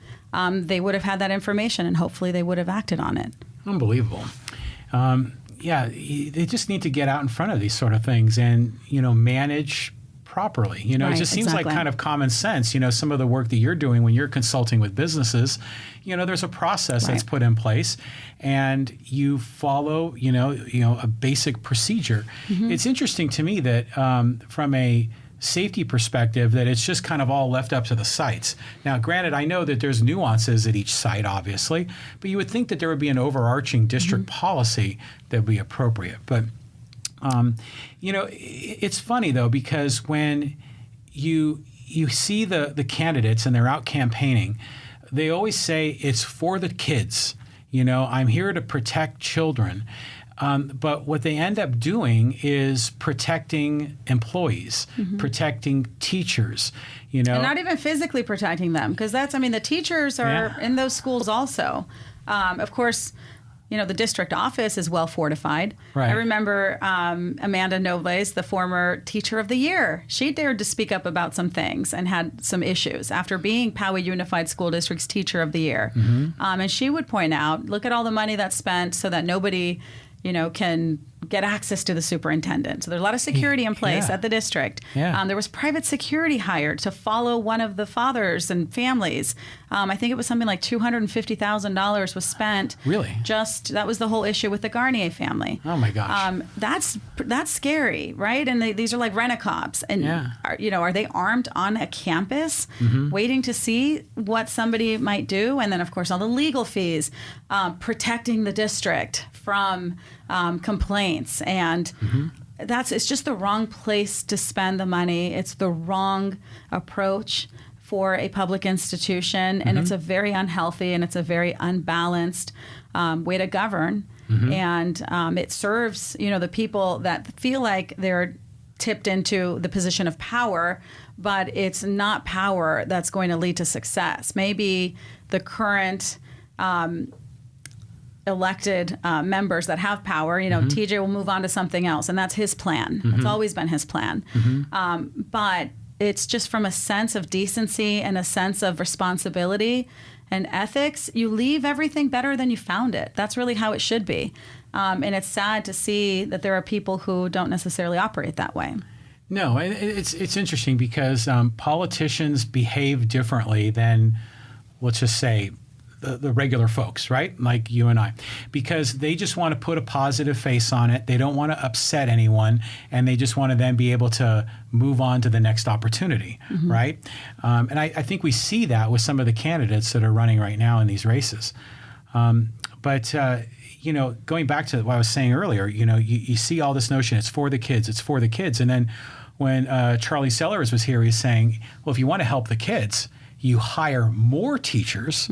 they would have had that information, and hopefully they would have acted on it. Unbelievable. They just need to get out in front of these sort of things and, manage properly. Right, it just seems exactly. like kind of common sense. Some of the work that you're doing when you're consulting with businesses, there's a process that's put in place, and you follow, a basic procedure. It's interesting to me that from a safety perspective, that it's just kind of all left up to the sites. Now, granted, I know that there's nuances at each site, obviously, but you would think that there would be an overarching district policy that would be appropriate. But, it's funny, though, because when you you see the candidates and they're out campaigning, they always say it's for the kids. I'm here to protect children. But what they end up doing is protecting employees, protecting teachers, And not even physically protecting them, because the teachers are in those schools also. Of course, the district office is well fortified. Right. I remember Amanda Nobles, the former Teacher of the Year. She dared to speak up about some things and had some issues after being Poway Unified School District's Teacher of the Year. And she would point out, look at all the money that's spent so that nobody can get access to the superintendent. So there's a lot of security in place at the district. There was private security hired to follow one of the fathers and families. I think it was something like $250,000 was spent. Really? That was the whole issue with the Garnier family. Oh my gosh. That's scary, right? And these are like rent-a-cops. And are they armed on a campus waiting to see what somebody might do? And then of course all the legal fees, protecting the district from complaints, and it's just the wrong place to spend the money. It's the wrong approach for a public institution, and it's a very unhealthy and it's a very unbalanced way to govern. And it serves the people that feel like they're tipped into the position of power, but it's not power that's going to lead to success. Maybe the current elected members that have power, TJ will move on to something else, and that's his plan. It's always been his plan. But it's just from a sense of decency and a sense of responsibility and ethics, you leave everything better than you found it. That's really how it should be. And it's sad to see that there are people who don't necessarily operate that way. No, it's interesting because politicians behave differently than, let's just say, the regular folks, right? Like you and I, because they just want to put a positive face on it. They don't want to upset anyone, and they just want to then be able to move on to the next opportunity, right? And I think we see that with some of the candidates that are running right now in these races. But going back to what I was saying earlier, you see all this notion, it's for the kids, it's for the kids. And then when Charlie Sellers was here, he was saying, well, if you want to help the kids, you hire more teachers,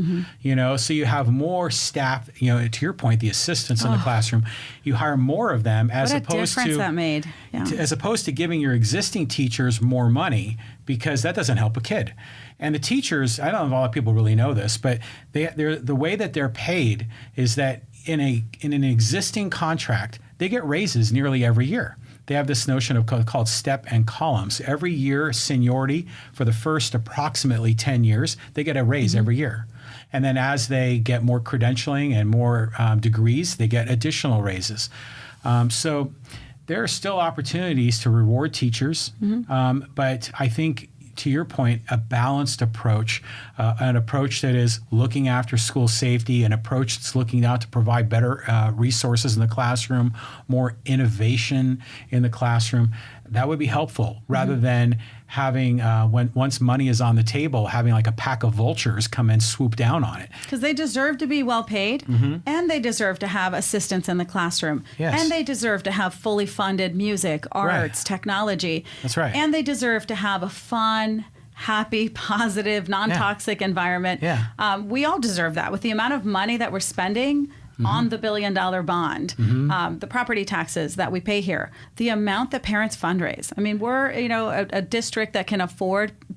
so you have more staff, to your point, the assistants in the classroom, you hire more of them as opposed to that made. As opposed to giving your existing teachers more money, because that doesn't help a kid. And the teachers, I don't know if a lot of people really know this, but they're the way that they're paid is that in an existing contract, they get raises nearly every year. They have this notion of called step and columns. Every year, seniority for the first approximately 10 years, they get a raise every year. And then as they get more credentialing and more degrees, they get additional raises. So there are still opportunities to reward teachers, but I think, to your point, a balanced approach, an approach that is looking after school safety, an approach that's looking out to provide better resources in the classroom, more innovation in the classroom, that would be helpful rather than having, once money is on the table, having like a pack of vultures come and swoop down on it. Because they deserve to be well paid, and they deserve to have assistants in the classroom, and they deserve to have fully funded music, arts, technology. That's right. And they deserve to have a fun, happy, positive, non-toxic environment. We all deserve that. With the amount of money that we're spending on the $1 billion bond, the property taxes that we pay here, the amount that parents fundraise. I mean, we're a district that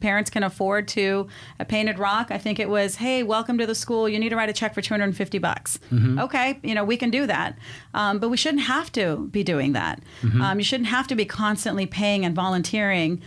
parents can afford to a Painted Rock. I think it was, hey, welcome to the school. You need to write a check for $250. Okay, we can do that, but we shouldn't have to be doing that. You shouldn't have to be constantly paying and volunteering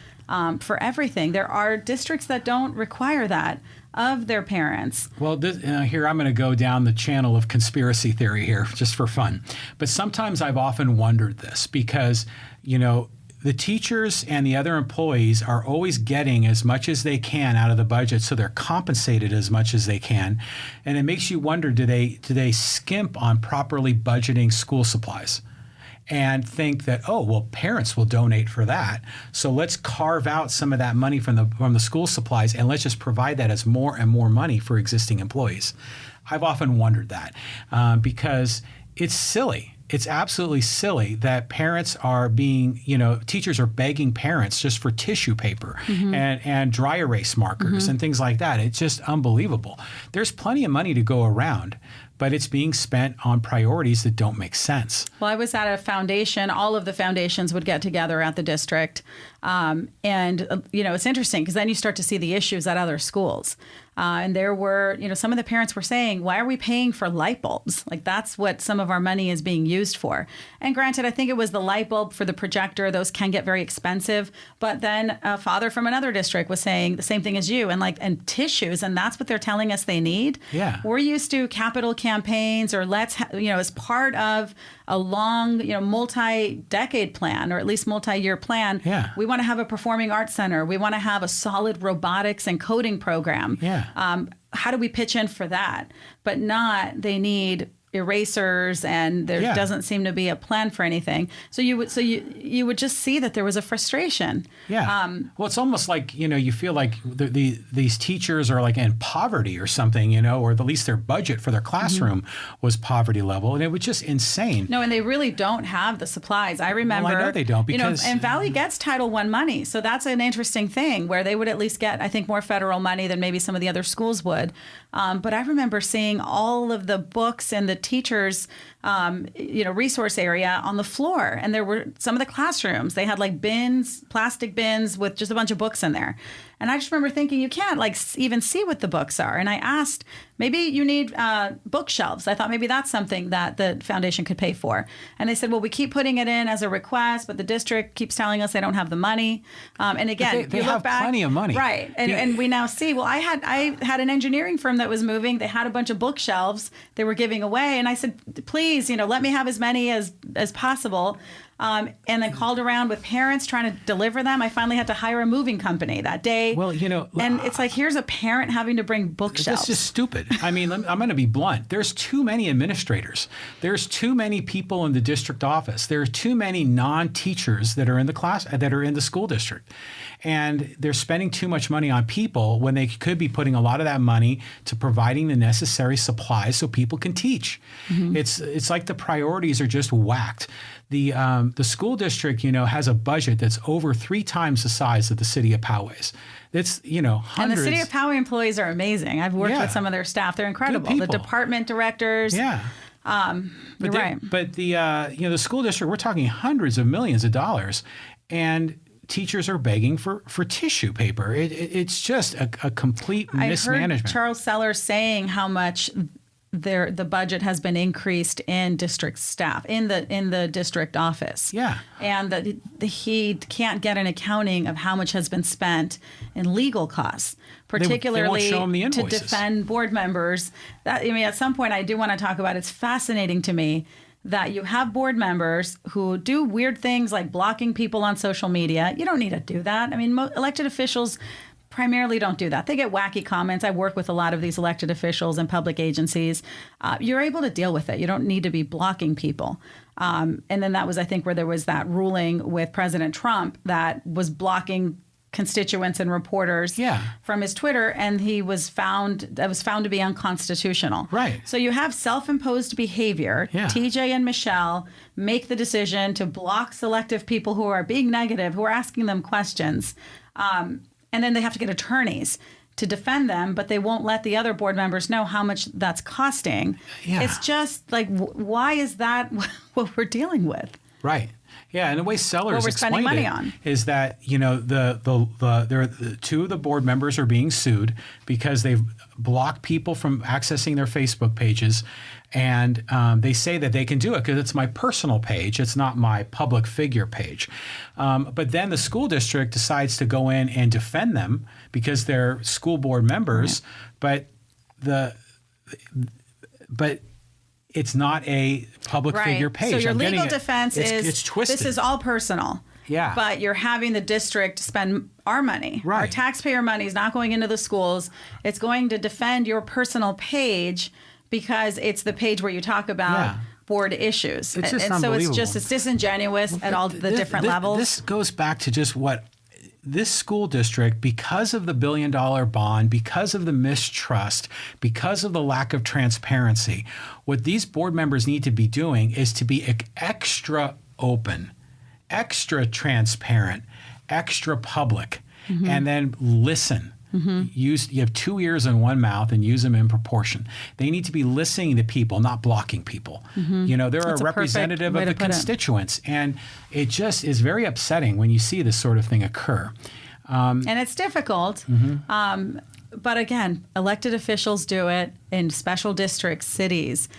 for everything. There are districts that don't require that of their parents. Well, here I'm going to go down the channel of conspiracy theory here, just for fun. But sometimes I've often wondered this because, the teachers and the other employees are always getting as much as they can out of the budget, so they're compensated as much as they can. And it makes you wonder, do they skimp on properly budgeting school supplies? And think that, oh, well, parents will donate for that, so let's carve out some of that money from the school supplies and let's just provide that as more and more money for existing employees. I've often wondered that because it's silly. it's absolutely silly that parents are being, teachers are begging parents just for tissue paper and dry erase markers and things like that. It's just unbelievable. There's plenty of money to go around, but it's being spent on priorities that don't make sense. Well, I was at a foundation. All of the foundations would get together at the district. It's interesting because then you start to see the issues at other schools. And there were, some of the parents were saying, why are we paying for light bulbs? Like, that's what some of our money is being used for. And granted, I think it was the light bulb for the projector. Those can get very expensive. But then a father from another district was saying the same thing as you, and tissues. And that's what they're telling us they need. Yeah. We're used to capital campaigns or as part of a long, multi-decade plan, or at least multi-year plan. Yeah. We want to have a performing arts center. We want to have a solid robotics and coding program. Yeah. How do we pitch in for that? But they need erasers, and there doesn't seem to be a plan for anything. So you would just see that there was a frustration. Yeah. Well, it's almost like, you feel like these teachers are like in poverty or something, or at least their budget for their classroom was poverty level. And it was just insane. No, and they really don't have the supplies. I remember. Well, I know they don't because. And Valley gets Title I money. So that's an interesting thing where they would at least get, I think, more federal money than maybe some of the other schools would. But I remember seeing all of the books and the teachers, resource area on the floor. And there were some of the classrooms, they had like bins, plastic bins with just a bunch of books in there. And I just remember thinking, you can't even see what the books are. And I asked, maybe you need bookshelves. I thought maybe that's something that the foundation could pay for. And they said, well, we keep putting it in as a request, but the district keeps telling us they don't have the money. And again, they have plenty of money. Right. And we now see, well, I had an engineering firm that was moving. They had a bunch of bookshelves they were giving away. And I said, please, let me have as many as possible. And then called around with parents trying to deliver them. I finally had to hire a moving company that day. Well, and it's like, here's a parent having to bring bookshelves. That's just stupid. I mean, I'm going to be blunt. There's too many administrators. There's too many people in the district office. There are too many non-teachers that are in the class, that are in the school district. And they're spending too much money on people when they could be putting a lot of that money to providing the necessary supplies so people can teach. It's like the priorities are just whacked. The school district, has a budget that's over 3 times the size of the city of Poway's. It's, hundreds. And the city of Poway employees are amazing. I've worked with some of their staff. They're incredible. The department directors. Yeah. You're right. But the school district, we're talking hundreds of millions of dollars, and teachers are begging for tissue paper. It's just a complete mismanagement. I heard Charles Sellers saying how much the budget has been increased in district staff in the district office. Yeah. And that he can't get an accounting of how much has been spent in legal costs, particularly they won't show him the to invoices. Defend board members. At some point I do want to talk about, it's fascinating to me that you have board members who do weird things like blocking people on social media. You don't need to do that. I mean, elected officials primarily don't do that. They get wacky comments. I work with a lot of these elected officials and public agencies. You're able to deal with it. You don't need to be blocking people. And then that was, I think, where there was that ruling with President Trump that was blocking constituents and reporters from his Twitter, and that was found to be unconstitutional. Right. So you have self-imposed behavior. Yeah. TJ and Michelle make the decision to block selective people who are being negative, who are asking them questions. And then they have to get attorneys to defend them, but they won't let the other board members know how much that's costing. Yeah. It's just like, why is that what we're dealing with? Right. Yeah, and the way Sellers explained money it on. is that the 2 of the board members are being sued because they've blocked people from accessing their Facebook pages, and they say that they can do it because it's my personal page, it's not my public figure page. But then the school district decides to go in and defend them because they're school board members, but it's not a public figure page. So your legal defense is it's twisted. This is all personal. Yeah. But you're having the district spend our money. Right. Our taxpayer money is not going into the schools. It's going to defend your personal page because it's the page where you talk about board issues. It's just and so unbelievable. it's disingenuous at all the different levels. This goes back to just what this school district, because of the $1 billion bond, because of the mistrust, because of the lack of transparency, what these board members need to be doing is to be extra open, extra transparent, extra public, and then listen. You have 2 ears and 1 mouth and use them in proportion. They need to be listening to people, not blocking people. They're That's a representative of the constituents. And it just is very upsetting when you see this sort of thing occur. And it's difficult. But again, elected officials do it in special districts, cities,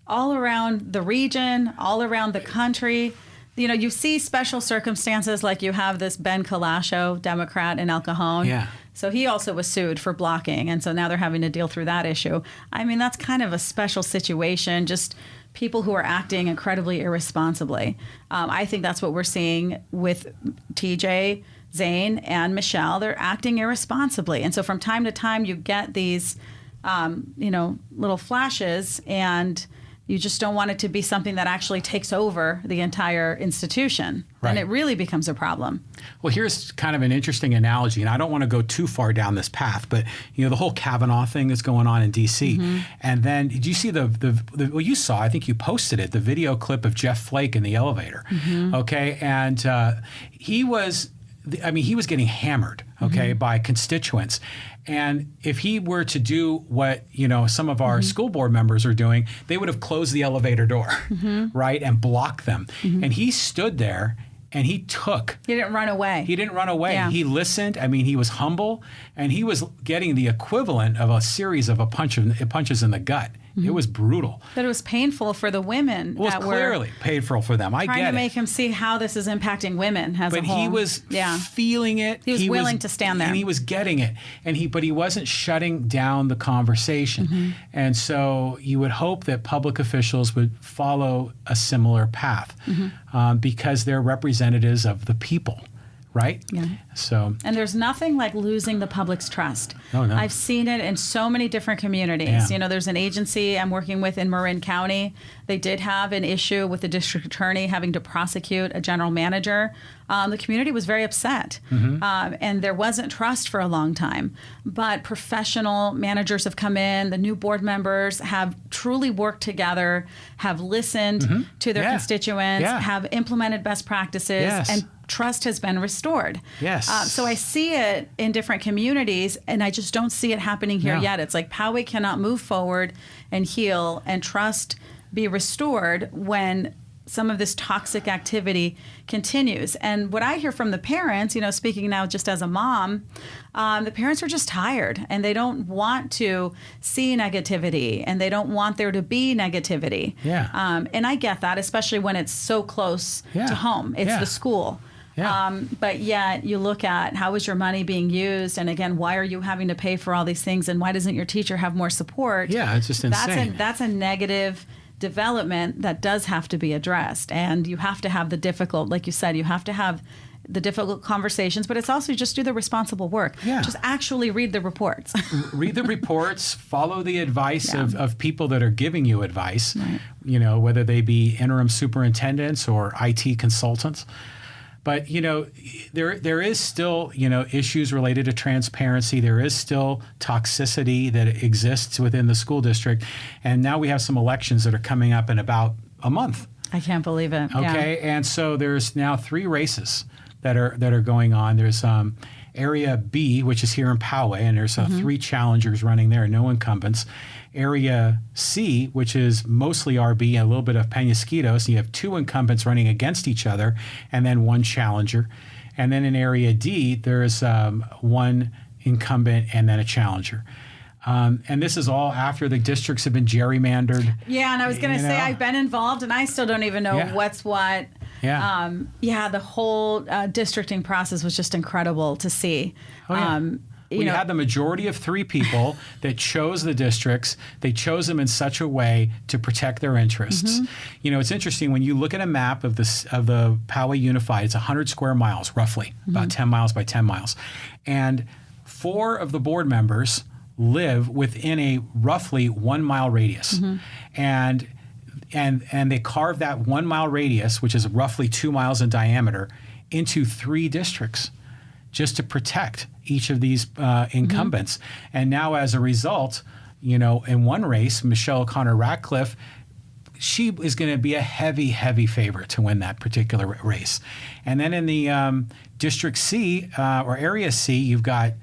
all around the region, all around the country. You see special circumstances like you have this Ben Calascio, Democrat in El Cajon. Yeah. So he also was sued for blocking. And so now they're having to deal through that issue. I mean, that's kind of a special situation, just people who are acting incredibly irresponsibly. I think that's what we're seeing with TJ, Zane, and Michelle. They're acting irresponsibly. And so from time to time, you get these, little flashes, and you just don't want it to be something that actually takes over the entire institution. Right. And it really becomes a problem. Well, here's kind of an interesting analogy, and I don't want to go too far down this path, but the whole Kavanaugh thing that's going on in D.C. And then did you see well, you saw, I think you posted it, the video clip of Jeff Flake in the elevator. Okay, and he was getting hammered, by constituents. And if he were to do what, some of our school board members are doing, they would have closed the elevator door, right, and blocked them. And he stood there and he didn't run away. Yeah. He listened. He was humble, and he was getting the equivalent of a series of punches in the gut. It was brutal. But it was painful for the women. It was clearly painful for them. I get it. Trying to make him see how this is impacting women as a whole. But he was feeling it. He was willing to stand there. And he was getting it. But he wasn't shutting down the conversation. And so you would hope that public officials would follow a similar path because they're representatives of the people. Right? Yeah. And there's nothing like losing the public's trust. Oh, no. I've seen it in so many different communities. Yeah. There's an agency I'm working with in Marin County. They did have an issue with the district attorney having to prosecute a general manager. The community was very upset. And there wasn't trust for a long time. But professional managers have come in. The new board members have truly worked together, have listened to their constituents, have implemented best practices, and trust has been restored. Yes. So I see it in different communities, and I just don't see it happening here yet. It's like Poway cannot move forward and heal and trust be restored when some of this toxic activity continues. And what I hear from the parents, speaking now just as a mom, the parents are just tired, and they don't want to see negativity, and they don't want there to be negativity. Yeah. And I get that, especially when it's so close to home. It's the school. Yeah. But yet you look at how is your money being used, and again, why are you having to pay for all these things, and why doesn't your teacher have more support? Yeah, it's just insane. That's a negative development that does have to be addressed, and you have to have the difficult, like you said, you have to have the difficult conversations, but it's also just do the responsible work. Yeah. Just actually read the reports. Read the reports, follow the advice of people that are giving you advice, whether they be interim superintendents or IT consultants. But, there is still, issues related to transparency. There is still toxicity that exists within the school district. And now we have some elections that are coming up in about a month. I can't believe it. Okay. Yeah. And so there's now 3 races that are going on. There's Area B, which is here in Poway, and there's 3 challengers running there, no incumbents. Area C, which is mostly RB and a little bit of Penasquitos, and you have 2 incumbents running against each other, and then 1 challenger. And then in Area D, there's 1 incumbent and then a challenger. And this is all after the districts have been gerrymandered. Yeah, and I was going to say I've been involved, and I still don't even know what's what. Yeah. The whole districting process was just incredible to see. Oh, yeah. We had the majority of 3 people that chose the districts. They chose them in such a way to protect their interests. It's interesting when you look at a map of the Poway Unified. It's 100 square miles, roughly, about 10 miles by 10 miles, and 4 of the board members live within a roughly 1 mile radius, and they carved that 1 mile radius, which is roughly 2 miles in diameter, into 3 districts. just to protect each of these incumbents. And now as a result, in one race, Michelle O'Connor Ratcliffe, she is going to be a heavy, heavy favorite to win that particular race. And then in the District C or Area C, you've got,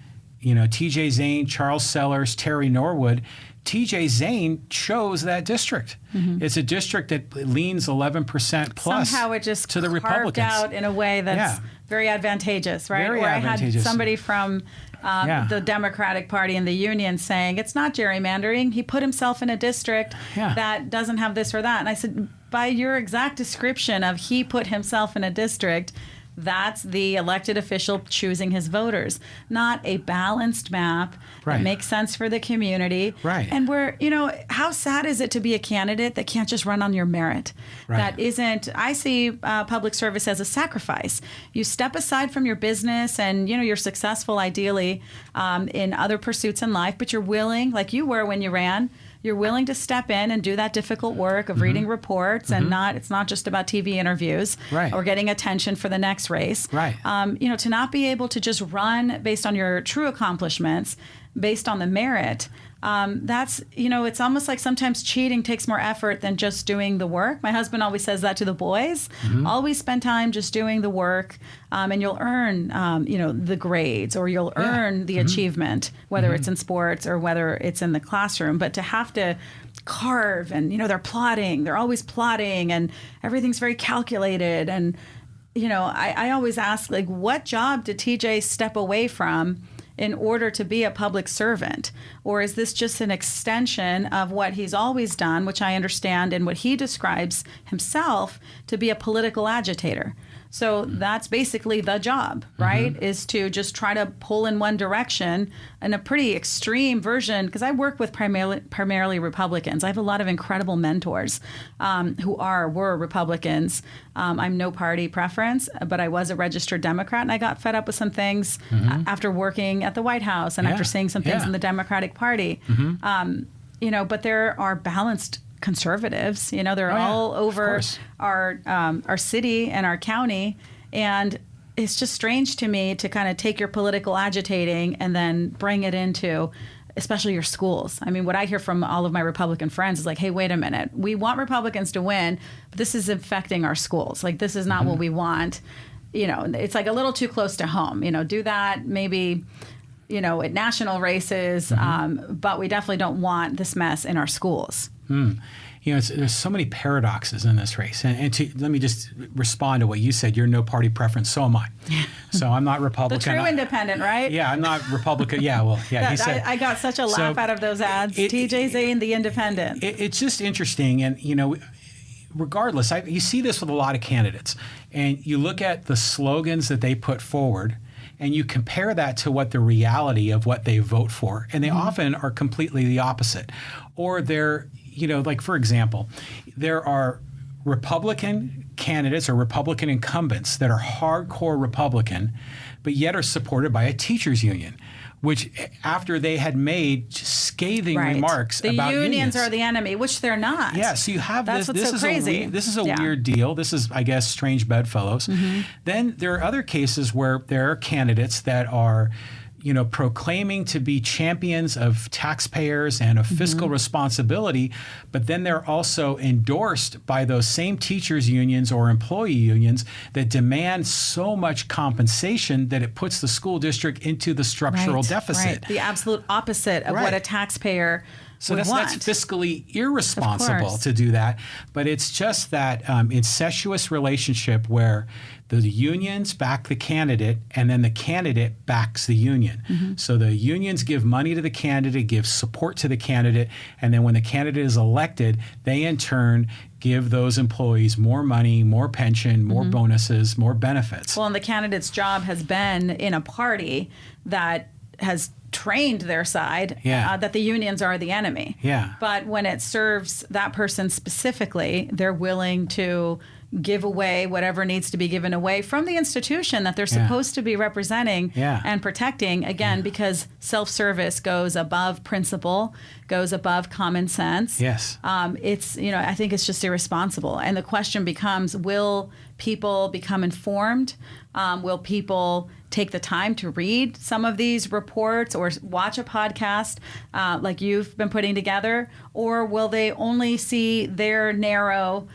TJ Zane, Charles Sellers, Terry Norwood. TJ Zane chose that district. It's a district that leans 11% plus somehow it just to the carved Republicans. out in a way that's very advantageous, right? Very Where advantageous. I had somebody from the Democratic Party and the Union saying, it's not gerrymandering. He put himself in a district that doesn't have this or that. And I said, by your exact description of he put himself in a district, that's the elected official choosing his voters, not a balanced map that makes sense for the community. Right. And where, how sad is it to be a candidate that can't just run on your merit? That isn't, I see public service as a sacrifice. You step aside from your business and, you're successful ideally in other pursuits in life, but you're willing, like you were when you ran, you're willing to step in and do that difficult work of reading reports and it's not just about TV interviews or getting attention for the next race. To not be able to just run based on your true accomplishments, based on the merit, that's, it's almost like sometimes cheating takes more effort than just doing the work. My husband always says that to the boys. Always spend time just doing the work, and you'll earn, the grades, or you'll earn the achievement, whether it's in sports or whether it's in the classroom. But to have to carve and, they're always plotting and everything's very calculated. And, I always ask, like, what job did TJ step away from in order to be a public servant? Or is this just an extension of what he's always done, which I understand, and what he describes himself to be a political agitator? So that's basically the job, right? Is to just try to pull in one direction in a pretty extreme version, because I work with primarily Republicans. I have a lot of incredible mentors who were Republicans. I'm no party preference, but I was a registered Democrat, and I got fed up with some things after working at the White House and after seeing some things in the Democratic Party. But there are balanced conservatives, they're all over our city and our county. And it's just strange to me to kind of take your political agitating and then bring it into especially your schools. I mean, what I hear from all of my Republican friends is like, hey, wait a minute. We want Republicans to win, but this is affecting our schools. Like, this is not what we want. It's like a little too close to home. Do that maybe, at national races, but we definitely don't want this mess in our schools. There's so many paradoxes in this race. And let me just respond to what you said. You're no party preference, so am I. So I'm not Republican. The true independent, right? Yeah, I'm not Republican. Yeah, well, yeah. He said, I got such a laugh out of those ads. TJ Zane, the independent. It's just interesting. And, regardless, you see this with a lot of candidates. And you look at the slogans that they put forward, and you compare that to what the reality of what they vote for. And they often are completely the opposite. Or they're, like, for example, there are Republican candidates or Republican incumbents that are hardcore Republican, but yet are supported by a teachers union, which after they had made scathing remarks about unions. The unions are the enemy, which they're not. Yeah, so you have That's this. What's This so is crazy. this is a weird deal. This is, I guess, strange bedfellows. Then there are other cases where there are candidates that are, proclaiming to be champions of taxpayers and of fiscal responsibility, but then they're also endorsed by those same teachers unions or employee unions that demand so much compensation that it puts the school district into the structural deficit. Right. The absolute opposite of what a taxpayer So would that's want. fiscally irresponsible to do that. But it's just that incestuous relationship where the unions back the candidate and then the candidate backs the union. So the unions give money to the candidate, give support to the candidate, and then when the candidate is elected, they in turn give those employees more money, more pension, more bonuses, more benefits. Well, and the candidate's job has been in a party that has trained their side that the unions are the enemy. But when it serves that person specifically, they're willing to, give away whatever needs to be given away from the institution that they're supposed to be representing and protecting, again, because self-service goes above principle, goes above common sense. Yes. It's, I think it's just irresponsible. And the question becomes, will people become informed? Will people take the time to read some of these reports or watch a podcast like you've been putting together? Or will they only see their narrow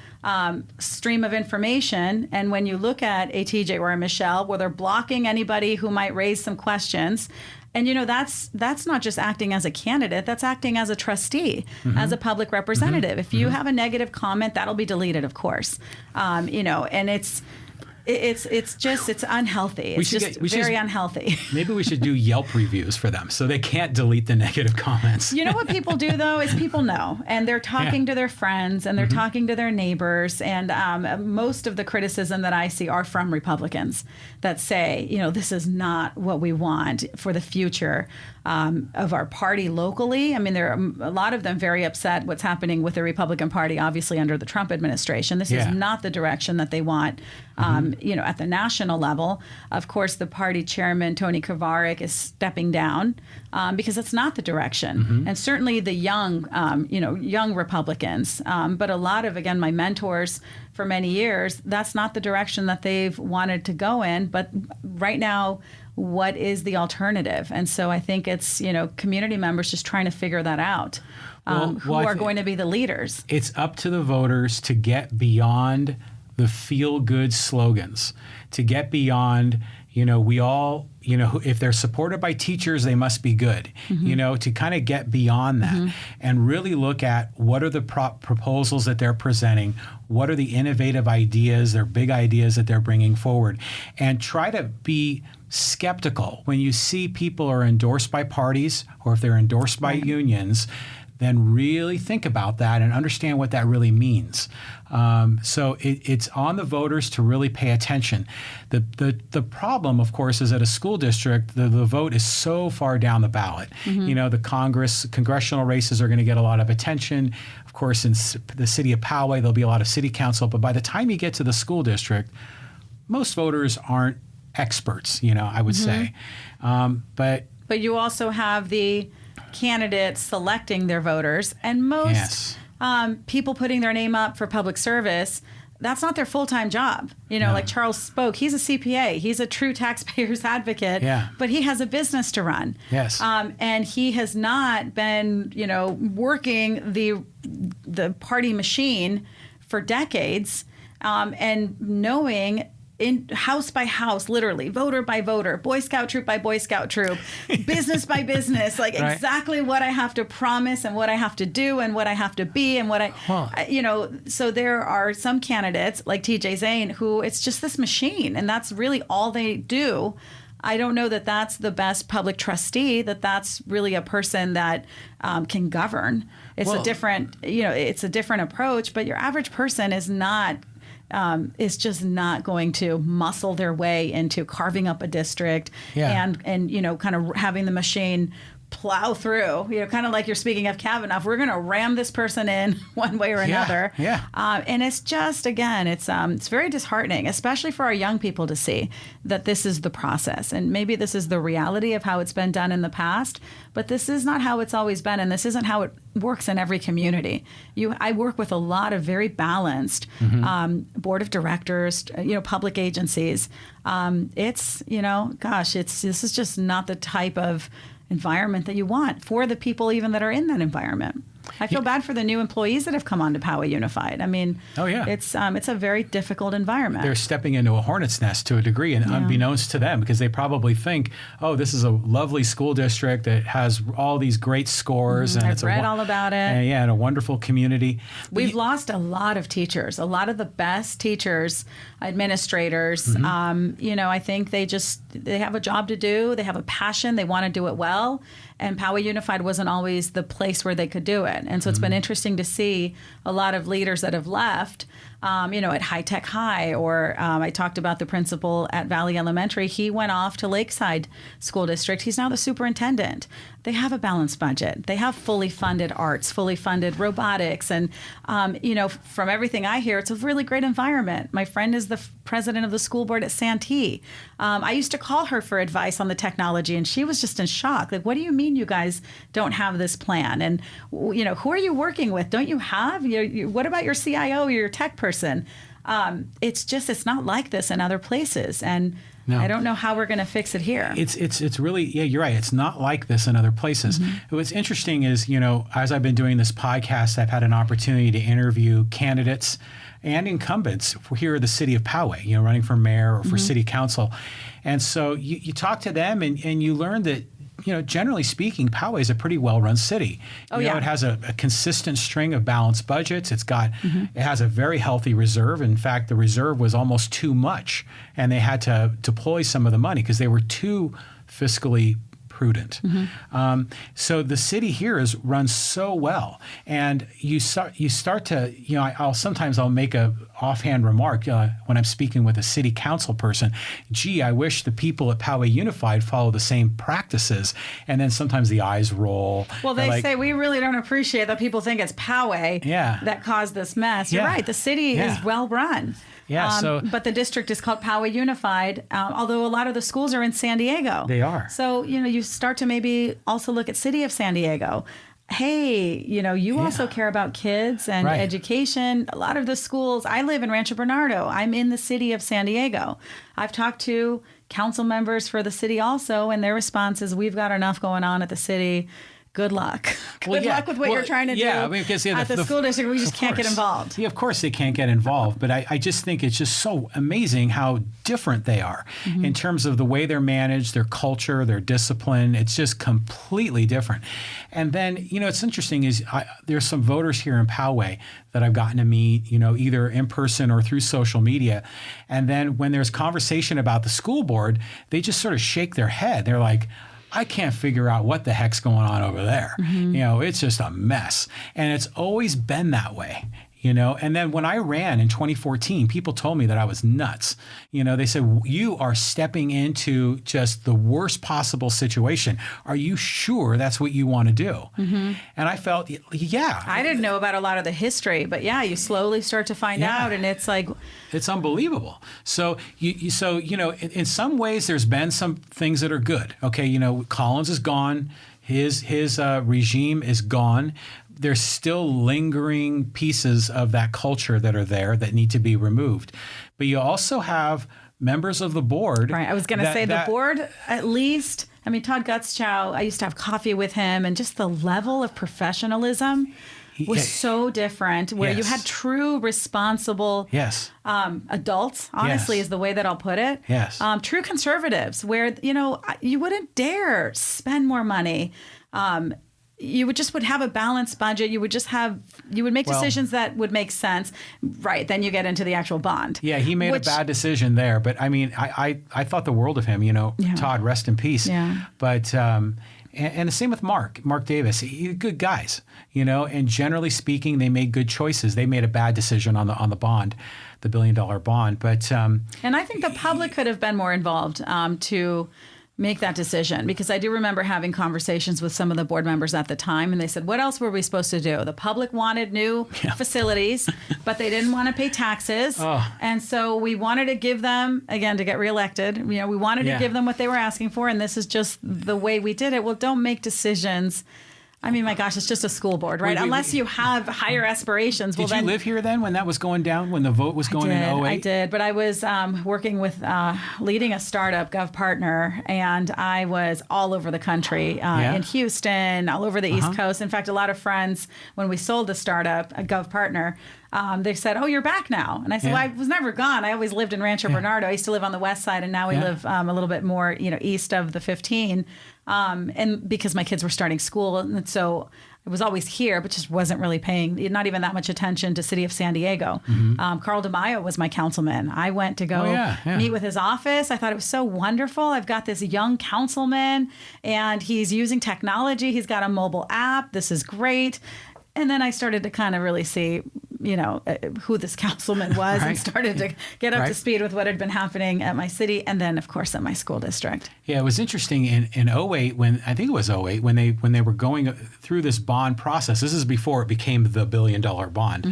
stream of information? And when you look at a TJ or a Michelle, where they're blocking anybody who might raise some questions, and that's not just acting as a candidate, that's acting as a trustee, as a public representative. If you have a negative comment, that'll be deleted, of course. And it's unhealthy. It's very unhealthy. Maybe we should do Yelp reviews for them so they can't delete the negative comments. You know what people do, though, is people know, and they're talking to their friends, and they're talking to their neighbors, and most of the criticism that I see are from Republicans that say, this is not what we want for the future of our party locally. I mean, there are a lot of them very upset what's happening with the Republican Party, obviously under the Trump administration. This is not the direction that they want, at the national level. Of course, the party chairman, Tony Kavarik, is stepping down because it's not the direction. And certainly the young Republicans, but a lot of, again, my mentors for many years, that's not the direction that they've wanted to go in. But right now, what is the alternative? And so I think it's, community members just trying to figure that out, who are going to be the leaders. It's up to the voters to get beyond the feel-good slogans, to get beyond, we all, if they're supported by teachers, they must be good, to kind of get beyond that and really look at what are the proposals that they're presenting, what are the innovative ideas, their big ideas that they're bringing forward, and try to be skeptical when you see people are endorsed by parties or if they're endorsed by unions. Then really think about that and understand what that really means. So it's on the voters to really pay attention. The problem, of course, is that a school district, the vote is so far down the ballot. The congressional races are going to get a lot of attention. Of course, in the city of Poway, there'll be a lot of city council. But by the time you get to the school district, most voters aren't experts, I would say. But you also have the candidates selecting their voters, and most people putting their name up for public service, that's not their full-time job. Like Charles spoke, he's a CPA, he's a true taxpayer's advocate, but he has a business to run. Yes. And he has not been, working the party machine for decades, and knowing in house by house, literally, voter by voter, Boy Scout troop by Boy Scout troop, business by business, like exactly what I have to promise and what I have to do and what I have to be and what so there are some candidates like TJ Zane who it's just this machine and that's really all they do. I don't know that that's the best public trustee, that's really a person that can govern. It's a different, it's a different approach, but your average person is not is just not going to muscle their way into carving up a district and kind of having the machine plow through, kind of like you're speaking of Kavanaugh. We're going to ram this person in one way or another. And it's just, again, it's very disheartening, especially for our young people to see that this is the process. And maybe this is the reality of how it's been done in the past, but this is not how it's always been. And this isn't how it works in every community. I work with a lot of very balanced board of directors, public agencies. This is just not the type of environment that you want for the people even that are in that environment. I feel bad for the new employees that have come onto Poway Unified. I mean, it's a very difficult environment. They're stepping into a hornet's nest to a degree, and unbeknownst to them, because they probably think, oh, this is a lovely school district that has all these great scores. And I've read all about it. And a wonderful community. We've lost a lot of teachers, a lot of the best teachers, administrators. I think they have a job to do. They have a passion. They want to do it well. And Poway Unified wasn't always the place where they could do it. And so it's been interesting to see a lot of leaders that have left at High Tech High, or I talked about the principal at Valley Elementary. He went off to Lakeside School District. He's now the superintendent. They have a balanced budget. They have fully funded arts, fully funded robotics. And, from everything I hear, it's a really great environment. My friend is the president of the school board at Santee. I used to call her for advice on the technology, and she was just in shock. Like, what do you mean you guys don't have this plan? And, who are you working with? Don't you have? What about your CIO or your tech person? It's not like this in other places. And no. I don't know how we're going to fix it here. It's really, yeah, you're right. It's not like this in other places. Mm-hmm. What's interesting is, as I've been doing this podcast, I've had an opportunity to interview candidates and incumbents here in the city of Poway, running for mayor or for city council. And so you talk to them and you learn that, generally speaking, Poway is a pretty well-run city. It has a consistent string of balanced budgets. It has a very healthy reserve. In fact, the reserve was almost too much, and they had to deploy some of the money because they were too fiscally prudent. So the city here is run so well, and you start to, I'll make a offhand remark when I'm speaking with a city council person. Gee, I wish the people at Poway Unified follow the same practices. And then sometimes the eyes roll. Well, they say we really don't appreciate that people think it's Poway that caused this mess. You're right. The city is well run. Yeah, but the district is called Poway Unified, although a lot of the schools are in San Diego. They are. So, you start to maybe also look at City of San Diego. Hey, you also care about kids and education. A lot of the schools, I live in Rancho Bernardo. I'm in the city of San Diego. I've talked to council members for the city also, and their response is, we've got enough going on at the city. Good luck. Good luck with what you're trying to do because, at the school district. We just can't get involved. Yeah, of course they can't get involved. But I just think it's just so amazing how different they are in terms of the way they're managed, their culture, their discipline. It's just completely different. And then, it's interesting is there's some voters here in Poway that I've gotten to meet, either in person or through social media. And then when there's conversation about the school board, they just sort of shake their head. They're like, I can't figure out what the heck's going on over there. It's just a mess. And it's always been that way. And then when I ran in 2014, people told me that I was nuts. They said, you are stepping into just the worst possible situation. Are you sure that's what you want to do? And I felt, I didn't know about a lot of the history, but you slowly start to find out, and it's like, it's unbelievable. So, in some ways, there's been some things that are good. Okay, Collins is gone. His regime is gone. There's still lingering pieces of that culture that are there that need to be removed. But you also have members of the board. Right. I was going to say the board, at least. I mean, Todd Gutzchow, I used to have coffee with him, and just the level of professionalism was so different, where you had true responsible adults, honestly, is the way that I'll put it. True conservatives, where, you wouldn't dare spend more money. You would have a balanced budget. You would make decisions that would make sense. Right. Then you get into the actual bond. Yeah, he made a bad decision there. But I mean, I thought the world of him, Todd, rest in peace. Yeah. But, and the same with Mark Davis. Good guys, and generally speaking, they made good choices. They made a bad decision on the bond, the $1 billion bond. But, and I think the public could have been more involved to make that decision, because I do remember having conversations with some of the board members at the time, and they said, what else were we supposed to do? The public wanted new facilities, but they didn't want to pay taxes. And so we wanted to give them, again, to get reelected, we wanted to give them what they were asking for, and this is just the way we did it. Well, don't make decisions. I mean, my gosh, it's just a school board, right? Unless you have higher aspirations. Did you live here then when that was going down, when the vote was going in 08? I did, but I was working with, leading a startup, GovPartner, and I was all over the country, in Houston, all over the East Coast. In fact, a lot of friends, when we sold the startup, GovPartner, they said, oh, you're back now. And I said, well, I was never gone. I always lived in Rancho Bernardo. I used to live on the west side, and now we live a little bit more, east of the 15. And because my kids were starting school, and so I was always here, but just wasn't really paying not even that much attention to City of San Diego. Carl DeMaio was my councilman. I went to go meet with his office. I thought it was so wonderful. I've got this young councilman, and he's using technology. He's got a mobile app. This is great. And then I started to kind of really see, who this councilman was and started to get up to Right. speed with what had been happening at my city and then, of course, at my school district. Yeah, it was interesting in '08 when I think it was '08 when they were going through this bond process. This is before it became the $1 billion bond.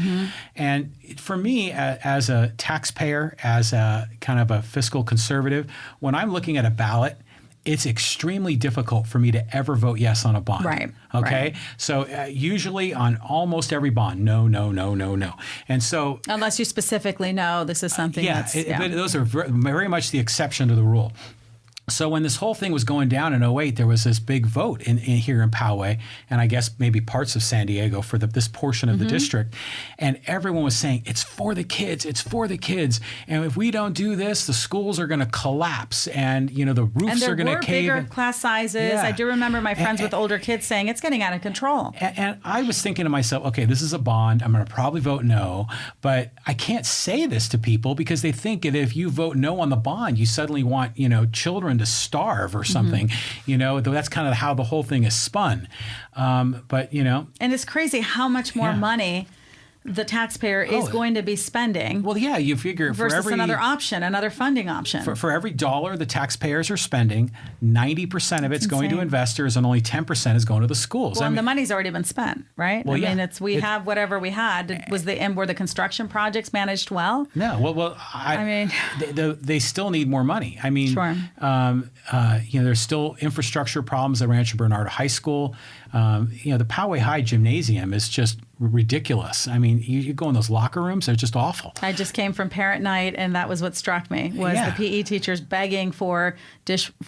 And for me, as a taxpayer, as a kind of a fiscal conservative, when I'm looking at a ballot, it's extremely difficult for me to ever vote yes on a bond. Right. Okay. Right. So usually on almost every bond, no, no, no, no, no. And so Unless you specifically know this is something but those are very much the exception to the rule. So when this whole thing was going down in '08, there was this big vote in here in Poway, and I guess maybe parts of San Diego for this portion of the district. And everyone was saying, it's for the kids, it's for the kids. And if we don't do this, the schools are going to collapse and, the roofs are going to cave. And there were bigger class sizes. Yeah. I do remember my friends with older kids saying it's getting out of control. And I was thinking to myself, okay, this is a bond. I'm going to probably vote no, but I can't say this to people because they think that if you vote no on the bond, you suddenly want, children to starve or something, though that's kind of how the whole thing is spun. But. And it's crazy how much more money the taxpayer is going to be spending. Well, yeah, you figure versus for every another option, another funding option. For every dollar the taxpayers are spending, 90% of it's going to investors and only 10% is going to the schools. Well, and the money's already been spent, right? Well, we have whatever we had. Were the construction projects managed well? No. Well, they still need more money. I mean, sure. There's still infrastructure problems at Rancho Bernardo High School. The Poway High Gymnasium is just ridiculous. I mean, you go in those locker rooms, they're just awful. I just came from parent night, and that was what struck me, was the PE teachers begging for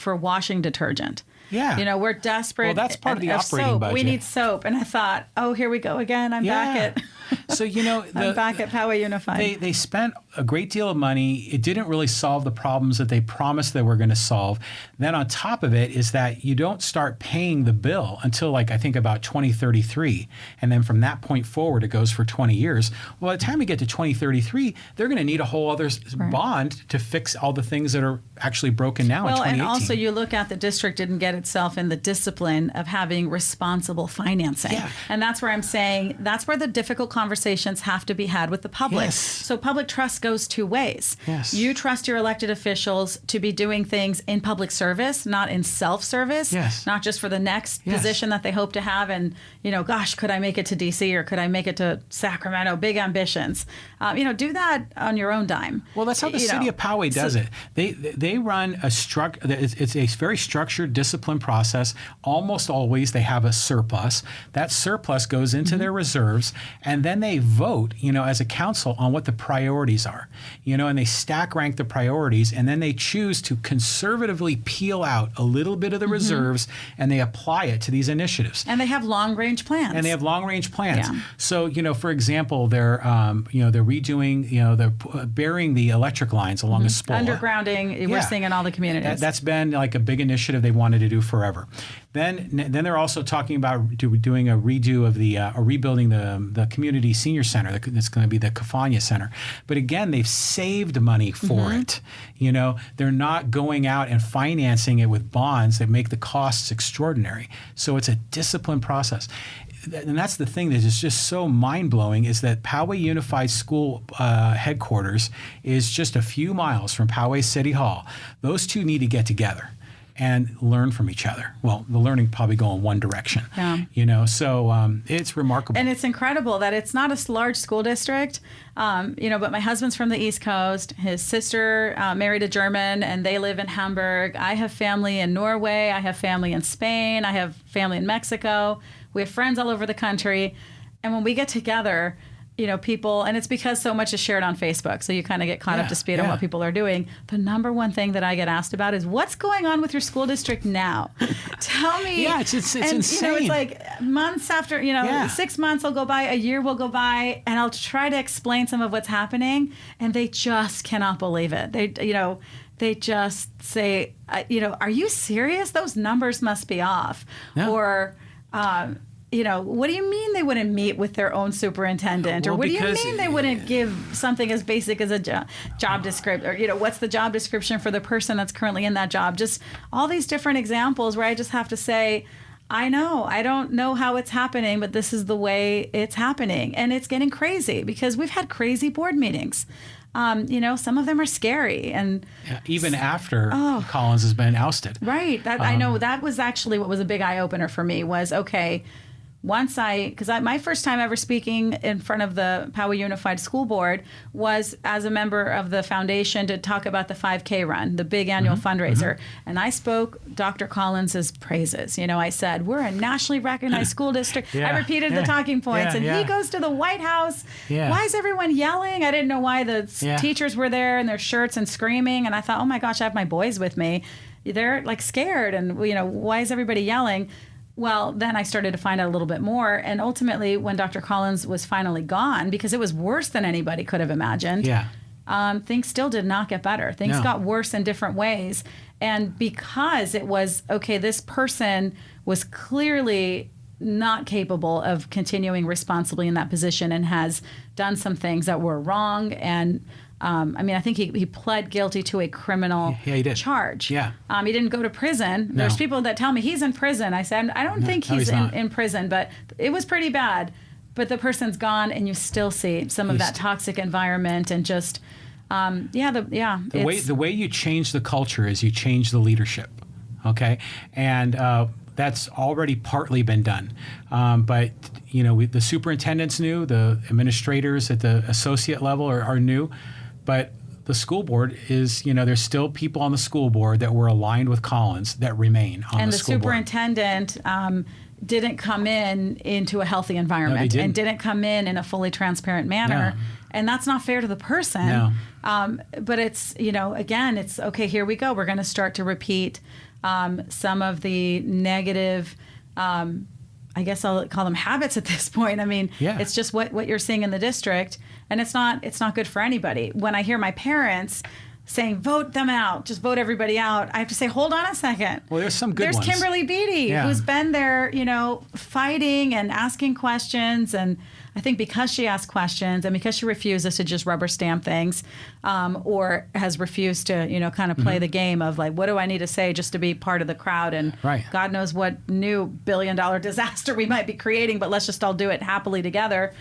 washing detergent. Yeah. We're desperate. Well, that's part of the operating soap. budget. We need soap. And I thought, oh, here we go again. I'm back at I'm back at Poway Unified. They spent a great deal of money. It didn't really solve the problems that they promised they were going to solve. Then on top of it is that you don't start paying the bill until I think about 2033. And then from that point forward, it goes for 20 years. Well, by the time we get to 2033, they're going to need a whole other bond to fix all the things that are actually broken now in 2018. And also you look at the district didn't get itself in the discipline of having responsible financing. Yeah. And that's where I'm saying that's where the difficult conversations have to be had with the public. Yes. So public trust goes two ways. Yes. You trust your elected officials to be doing things in public service, not in self-service, not just for the next position that they hope to have. And, gosh, could I make it to DC or could I make it to Sacramento? Big ambitions. Do that on your own dime. Well, that's how the city of Poway does it. They run it's a very structured, disciplined process. Almost always they have a surplus. That surplus goes into their reserves, and then they vote, as a council on what the priorities are, and they stack rank the priorities, and then they choose to conservatively peel out a little bit of the reserves, and they apply it to these initiatives. And they have long-range plans. Yeah. So, for example, they're redoing, they're burying the electric lines along the Spola. Undergrounding, we're seeing in all the communities. That's been like a big initiative they wanted to do forever. Then they're also talking about doing a redo of rebuilding the community senior center. That's going to be the Cafania Center. But again, they've saved money for it. They're not going out and financing it with bonds that make the costs extraordinary. So it's a disciplined process. And that's the thing that is just so mind-blowing is that Poway Unified School headquarters is just a few miles from Poway City Hall. Those two need to get together and learn from each other. Well, the learning probably go in one direction, so it's remarkable. And it's incredible that it's not a large school district, but my husband's from the East Coast. His sister married a German, and they live in Hamburg. I have family in Norway. I have family in Spain. I have family in Mexico. We have friends all over the country. And when we get together, people, and it's because so much is shared on Facebook, so you kind of get caught up to speed on what people are doing. The number one thing that I get asked about is, what's going on with your school district now? Tell me. Yeah, it's insane. It's like months after, 6 months will go by, a year will go by, and I'll try to explain some of what's happening, and they just cannot believe it. They just say, are you serious? Those numbers must be off. No. Or, what do you mean they wouldn't meet with their own superintendent? Or what do you mean they wouldn't give something as basic as a job description? Or, what's the job description for the person that's currently in that job? Just all these different examples where I just have to say, I know. I don't know how it's happening, but this is the way it's happening. And it's getting crazy because we've had crazy board meetings. Some of them are scary. And even after Collins has been ousted. Right. I know that was actually what was a big eye opener for me was, okay, once my first time ever speaking in front of the Poway Unified School Board was as a member of the foundation to talk about the 5K run, the big annual fundraiser. And I spoke Dr. Collins's praises. I said, we're a nationally recognized school district. I repeated the talking points. And he goes to the White House. Why is everyone yelling? I didn't know why the teachers were there in their shirts and screaming. And I thought, oh my gosh, I have my boys with me. They're like scared. And, why is everybody yelling? Well, then I started to find out a little bit more. And ultimately, when Dr. Collins was finally gone, because it was worse than anybody could have imagined, things still did not get better. Things got worse in different ways. And because it was, okay, this person was clearly not capable of continuing responsibly in that position and has done some things that were wrong. And I think he pled guilty to a criminal charge. He didn't go to prison. No. There's people that tell me he's in prison. I said, I don't think he's in prison, but it was pretty bad. But the person's gone, and you still see some of that toxic environment and just, the way you change the culture is you change the leadership, okay? And that's already partly been done. But, the superintendent's new, the administrators at the associate level are new. But the school board is, there's still people on the school board that were aligned with Collins that remain on the school board. And the superintendent didn't come into a healthy environment and didn't come in a fully transparent manner. No. And that's not fair to the person. No. But it's, again, it's, okay, here we go. We're going to start to repeat some of the negative I guess I'll call them habits at this point. It's just what you're seeing in the district, and it's not good for anybody. When I hear my parents saying, vote them out, just vote everybody out, I have to say, hold on a second. Well, there's some good ones. There's Kimberly Beatty, who's been there, fighting and asking questions. And I think because she asks questions and because she refuses to just rubber stamp things or has refused to, kind of play the game of like, what do I need to say just to be part of the crowd? And God knows what new billion-dollar disaster we might be creating, but let's just all do it happily together.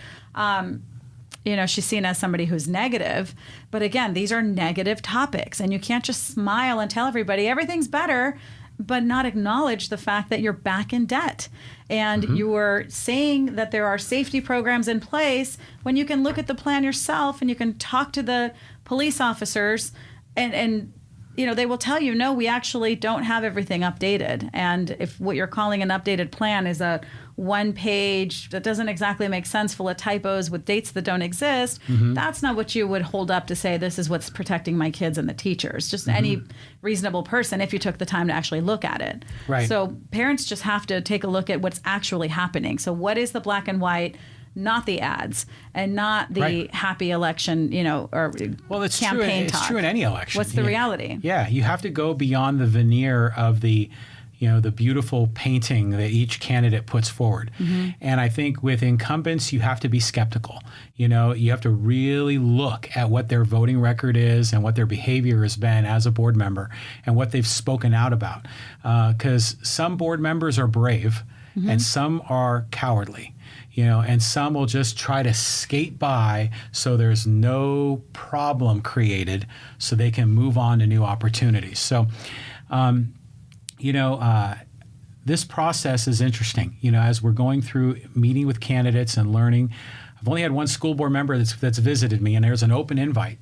She's seen as somebody who's negative. But again, these are negative topics. And you can't just smile and tell everybody everything's better, but not acknowledge the fact that you're back in debt. And you're saying that there are safety programs in place when you can look at the plan yourself and you can talk to the police officers and they will tell you, no, we actually don't have everything updated. And if what you're calling an updated plan is a one page that doesn't exactly make sense, full of typos with dates that don't exist, that's not what you would hold up to say, this is what's protecting my kids and the teachers. Just any reasonable person, if you took the time to actually look at it. Right. So parents just have to take a look at what's actually happening. So what is the black and white, not the ads, and not the happy election, or it's campaign talk. It's true in any election. What's the reality? Yeah, you have to go beyond the veneer of the beautiful painting that each candidate puts forward. And I think with incumbents, you have to be skeptical. You have to really look at what their voting record is and what their behavior has been as a board member and what they've spoken out about. Because some board members are brave and some are cowardly. And some will just try to skate by so there's no problem created so they can move on to new opportunities. So, this process is interesting, as we're going through meeting with candidates and learning. I've only had one school board member that's visited me, and there's an open invite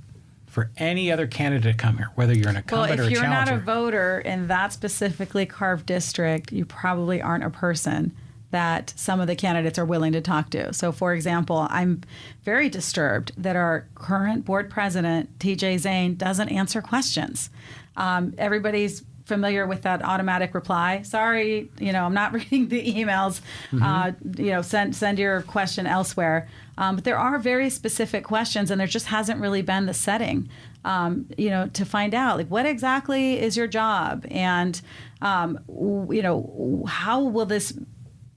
for any other candidate to come here, whether you're an incumbent or a challenger. Well, if you're not a voter in that specifically carved district, you probably aren't a person that some of the candidates are willing to talk to. So, for example, I'm very disturbed that our current board president, TJ Zane, doesn't answer questions. Everybody's familiar with that automatic reply. Sorry, I'm not reading the emails. Send your question elsewhere. But there are very specific questions, and there just hasn't really been the setting, to find out, like, what exactly is your job? And, how will this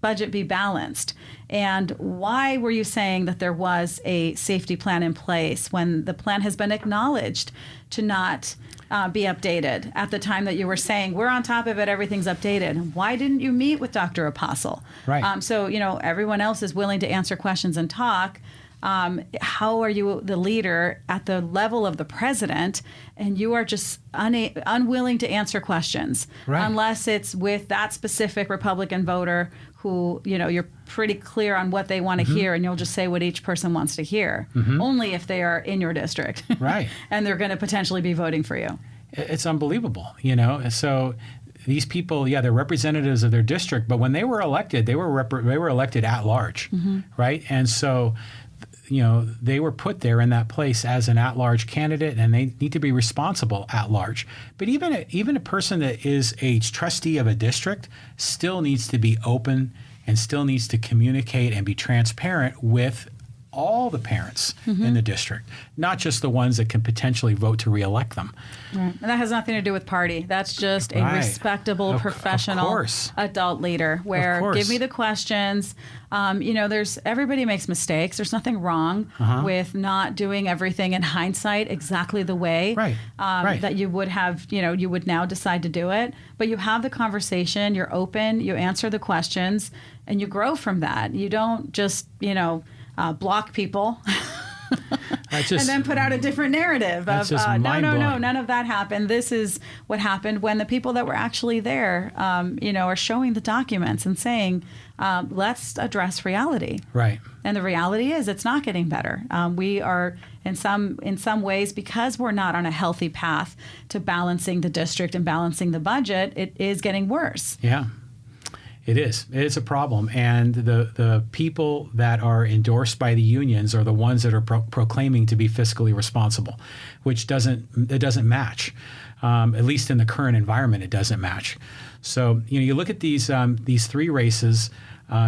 budget be balanced? And why were you saying that there was a safety plan in place when the plan has been acknowledged to not be updated at the time that you were saying, we're on top of it, everything's updated? Why didn't you meet with Dr. Apostle? Right. So, everyone else is willing to answer questions and talk. How are you the leader at the level of the president, and you are just unwilling to answer questions, right, unless it's with that specific Republican voter who, you're pretty clear on what they want to hear, and you'll just say what each person wants to hear, only if they are in your district, right, and they're going to potentially be voting for you. It's unbelievable, So these people, they're representatives of their district, but when they were elected, they were elected at large, right? And so, they were put there in that place as an at-large candidate, and they need to be responsible at large. But even a person that is a trustee of a district still needs to be open and still needs to communicate and be transparent with all the parents in the district, not just the ones that can potentially vote to reelect them. Right. And that has nothing to do with party. That's just a respectable, professional adult leader where give me the questions. Everybody makes mistakes. There's nothing wrong with not doing everything in hindsight exactly the way that you would have, you would now decide to do it. But you have the conversation, you're open, you answer the questions, and you grow from that. You don't just, block people and then put out a different narrative of no, none of that happened. This is what happened, when the people that were actually there, are showing the documents and saying, let's address reality. Right. And the reality is it's not getting better. We are in some ways, because we're not on a healthy path to balancing the district and balancing the budget, it is getting worse. Yeah. It is. It is a problem. And the people that are endorsed by the unions are the ones that are proclaiming to be fiscally responsible, which doesn't match. At least in the current environment, it doesn't match. So, you look at these three races.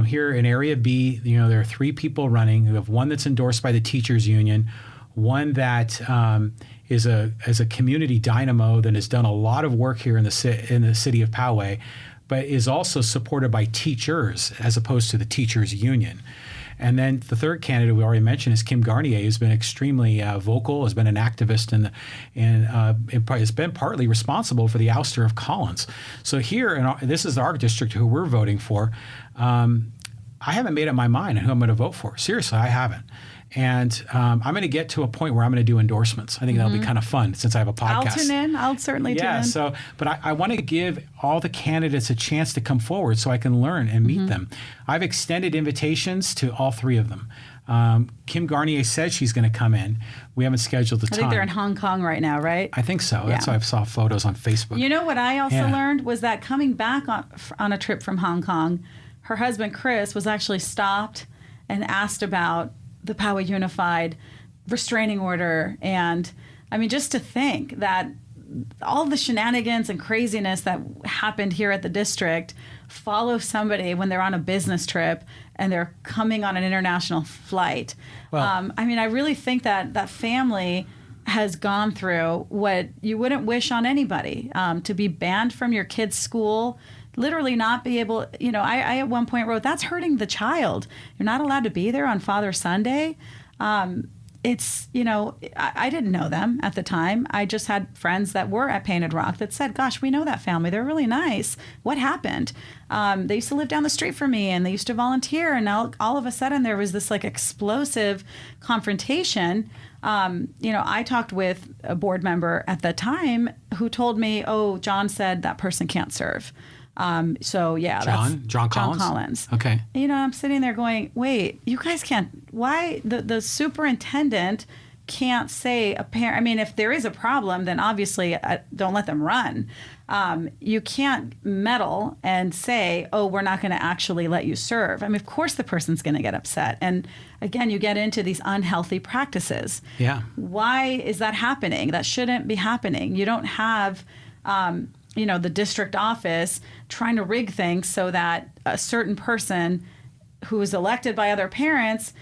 Here in Area B, there are three people running. We have one that's endorsed by the teachers union, one that is a community dynamo that has done a lot of work here in the city of Poway, but is also supported by teachers as opposed to the teachers union. And then the third candidate we already mentioned is Kim Garnier, who's been extremely vocal, has been an activist, and has been partly responsible for the ouster of Collins. So here, this is our district who we're voting for. I haven't made up my mind on who I'm going to vote for. Seriously, I haven't. And I'm going to get to a point where I'm going to do endorsements. I think that'll be kind of fun since I have a podcast. I'll tune in. I'll certainly tune in. Yeah, so, but I want to give all the candidates a chance to come forward so I can learn and meet them. I've extended invitations to all three of them. Kim Garnier said she's going to come in. We haven't scheduled the time. I think they're in Hong Kong right now, right? I think so. That's why I saw photos on Facebook. You know what I also learned was that coming back on a trip from Hong Kong, her husband Chris was actually stopped and asked about the Poway Unified restraining order. And I mean, just to think that all the shenanigans and craziness that happened here at the district follow somebody when they're on a business trip and they're coming on an international flight. Well, I really think that family has gone through what you wouldn't wish on anybody, to be banned from your kid's school, literally not be able, I at one point wrote, that's hurting the child. You're not allowed to be there on Father Sunday. It's, I didn't know them at the time. I just had friends that were at Painted Rock that said, gosh, we know that family. They're really nice. What happened? They used to live down the street from me and they used to volunteer. And now all of a sudden there was this explosive confrontation. I talked with a board member at the time who told me, oh, John said that person can't serve. John Collins. Okay. I'm sitting there going, wait, you guys can't. Why the superintendent can't say a parent? I mean, if there is a problem, then obviously don't let them run. You can't meddle and say, oh, we're not going to actually let you serve. I mean, of course the person's going to get upset. And again, you get into these unhealthy practices. Yeah. Why is that happening? That shouldn't be happening. You don't have the district office trying to rig things so that a certain person who is elected by other parents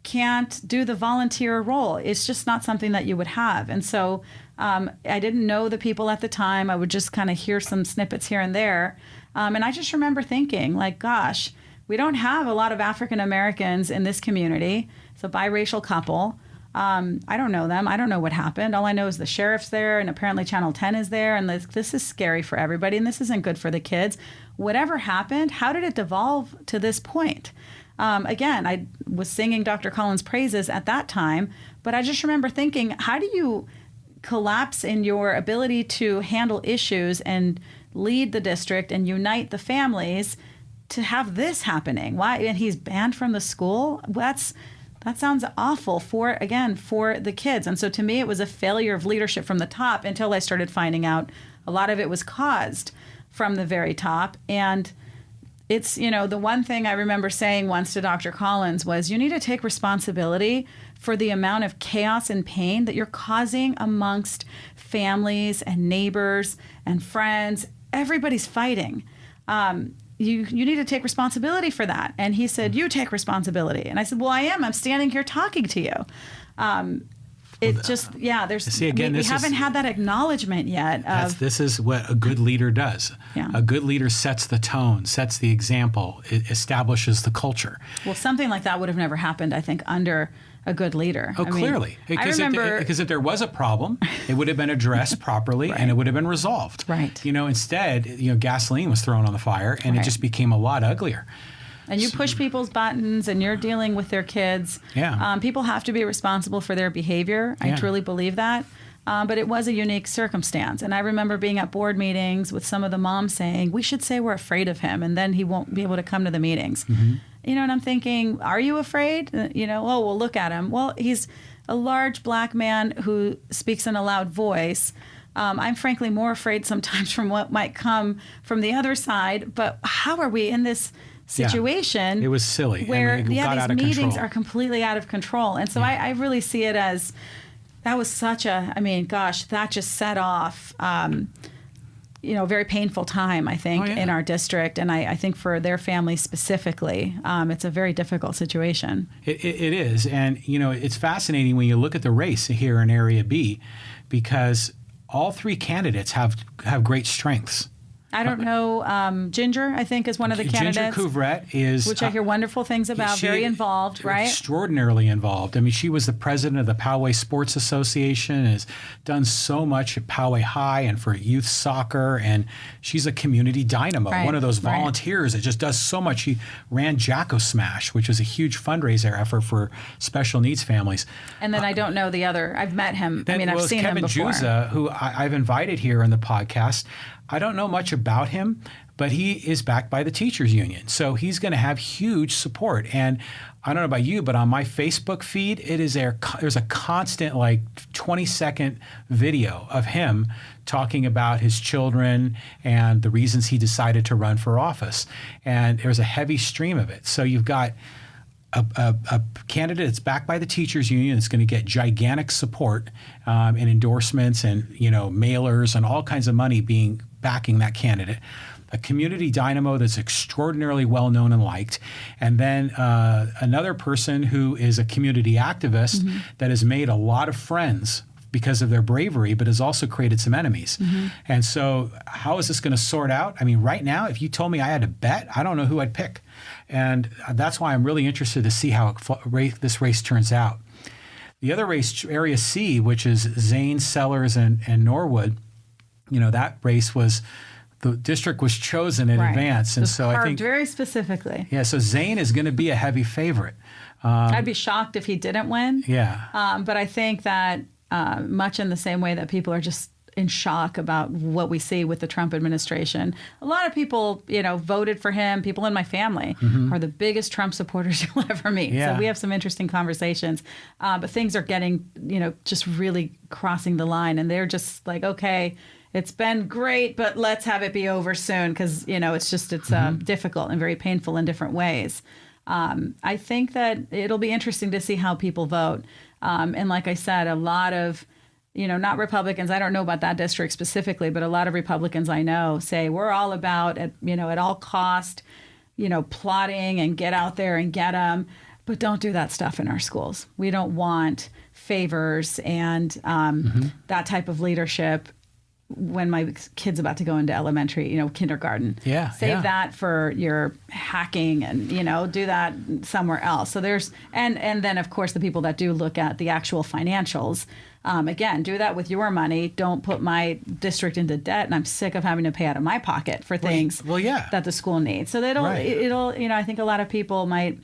can't do the volunteer role. It's just not something that you would have. And so I didn't know the people at the time. I would just kind of hear some snippets here and there. And I just remember thinking, gosh, we don't have a lot of African Americans in this community. It's a biracial couple. I don't know them. I don't know what happened. All I know is the sheriff's there, and apparently Channel 10 is there, and this is scary for everybody, and this isn't good for the kids. Whatever happened, how did it devolve to this point? Again, I was singing Dr. Collins' praises at that time, but I just remember thinking, how do you collapse in your ability to handle issues and lead the district and unite the families to have this happening? Why? And he's banned from the school? That sounds awful for the kids. And so to me, it was a failure of leadership from the top until I started finding out a lot of it was caused from the very top. And it's, the one thing I remember saying once to Dr. Collins was, you need to take responsibility for the amount of chaos and pain that you're causing amongst families and neighbors and friends. Everybody's fighting. You need to take responsibility for that. And he said, you take responsibility. And I said, well, I am. I'm standing here talking to you. We haven't had that acknowledgement yet. This is what a good leader does. Yeah. A good leader sets the tone, sets the example, it establishes the culture. Well, something like that would have never happened, I think, under a good leader. Clearly. Because I remember, because if there was a problem, it would have been addressed properly right. and it would have been resolved. Right. Instead, gasoline was thrown on the fire and right. it just became a lot uglier. And you push people's buttons and you're dealing with their kids. Yeah. People have to be responsible for their behavior. I truly believe that. But it was a unique circumstance. And I remember being at board meetings with some of the moms saying, we should say we're afraid of him and then he won't be able to come to the meetings. Mm-hmm. And I'm thinking, are you afraid? Well, look at him. Well, he's a large black man who speaks in a loud voice. I'm frankly more afraid sometimes from what might come from the other side. But how are we in this situation? It was silly. Where these meetings are completely out of control. And so I really see it as that was such that just set off a very painful time, I think, in our district. And I think for their family specifically, it's a very difficult situation. It is. And, it's fascinating when you look at the race here in Area B, because all three candidates have great strengths. I don't know. Ginger, I think, is one of the candidates. Ginger Couvret is... Which I hear wonderful things about. Very involved, right? Extraordinarily involved. I mean, she was the president of the Poway Sports Association and has done so much at Poway High and for youth soccer. And she's a community dynamo, one of those volunteers that just does so much. She ran Jacko Smash, which was a huge fundraiser effort for special needs families. And then I don't know the other. I've met him. I've seen Kevin him before. Juza, who I've invited here on the podcast. I don't know much about him, but he is backed by the teachers union. So he's going to have huge support. And I don't know about you, but on my Facebook feed, there's a constant 20-second video of him talking about his children and the reasons he decided to run for office. And there's a heavy stream of it. So you've got a candidate that's backed by the teachers union that's going to get gigantic support and endorsements and mailers and all kinds of money backing that candidate. A community dynamo that's extraordinarily well known and liked, and then another person who is a community activist that has made a lot of friends because of their bravery, but has also created some enemies. Mm-hmm. And so how is this going to sort out? I mean, right now, if you told me I had to bet, I don't know who I'd pick. And that's why I'm really interested to see how this race turns out. The other race, Area C, which is Zane, Sellers, and Norwood, that race the district was chosen in advance. And so I think very specifically. Yeah, so Zane is going to be a heavy favorite. I'd be shocked if he didn't win. Yeah. But I think that much in the same way that people are just in shock about what we see with the Trump administration. A lot of people, voted for him. People in my family are the biggest Trump supporters you'll ever meet. Yeah. So we have some interesting conversations. But things are getting, just really crossing the line. And they're just like, okay, it's been great, but let's have it be over soon because, it's difficult and very painful in different ways. I think that it'll be interesting to see how people vote. And like I said, a lot of, not Republicans, I don't know about that district specifically, but a lot of Republicans I know say we're all about, at all cost, plotting and get out there and get them, but don't do that stuff in our schools. We don't want favors and that type of leadership when my kid's about to go into elementary, kindergarten. Yeah. Save that for your hacking and, do that somewhere else. So there's, and then of course the people that do look at the actual financials, again, do that with your money. Don't put my district into debt. And I'm sick of having to pay out of my pocket for things that the school needs. So it'll, I think a lot of people might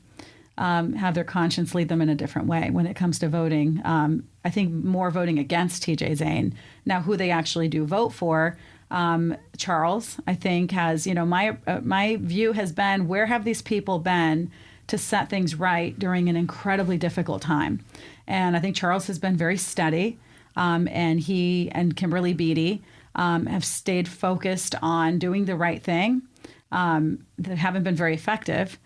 have their conscience lead them in a different way when it comes to voting. I think more voting against TJ Zane. Now, who they actually do vote for, Charles, I think has, my view has been, where have these people been to set things right during an incredibly difficult time? And I think Charles has been very steady, and he and Kimberly Beatty have stayed focused on doing the right thing. They haven't been very effective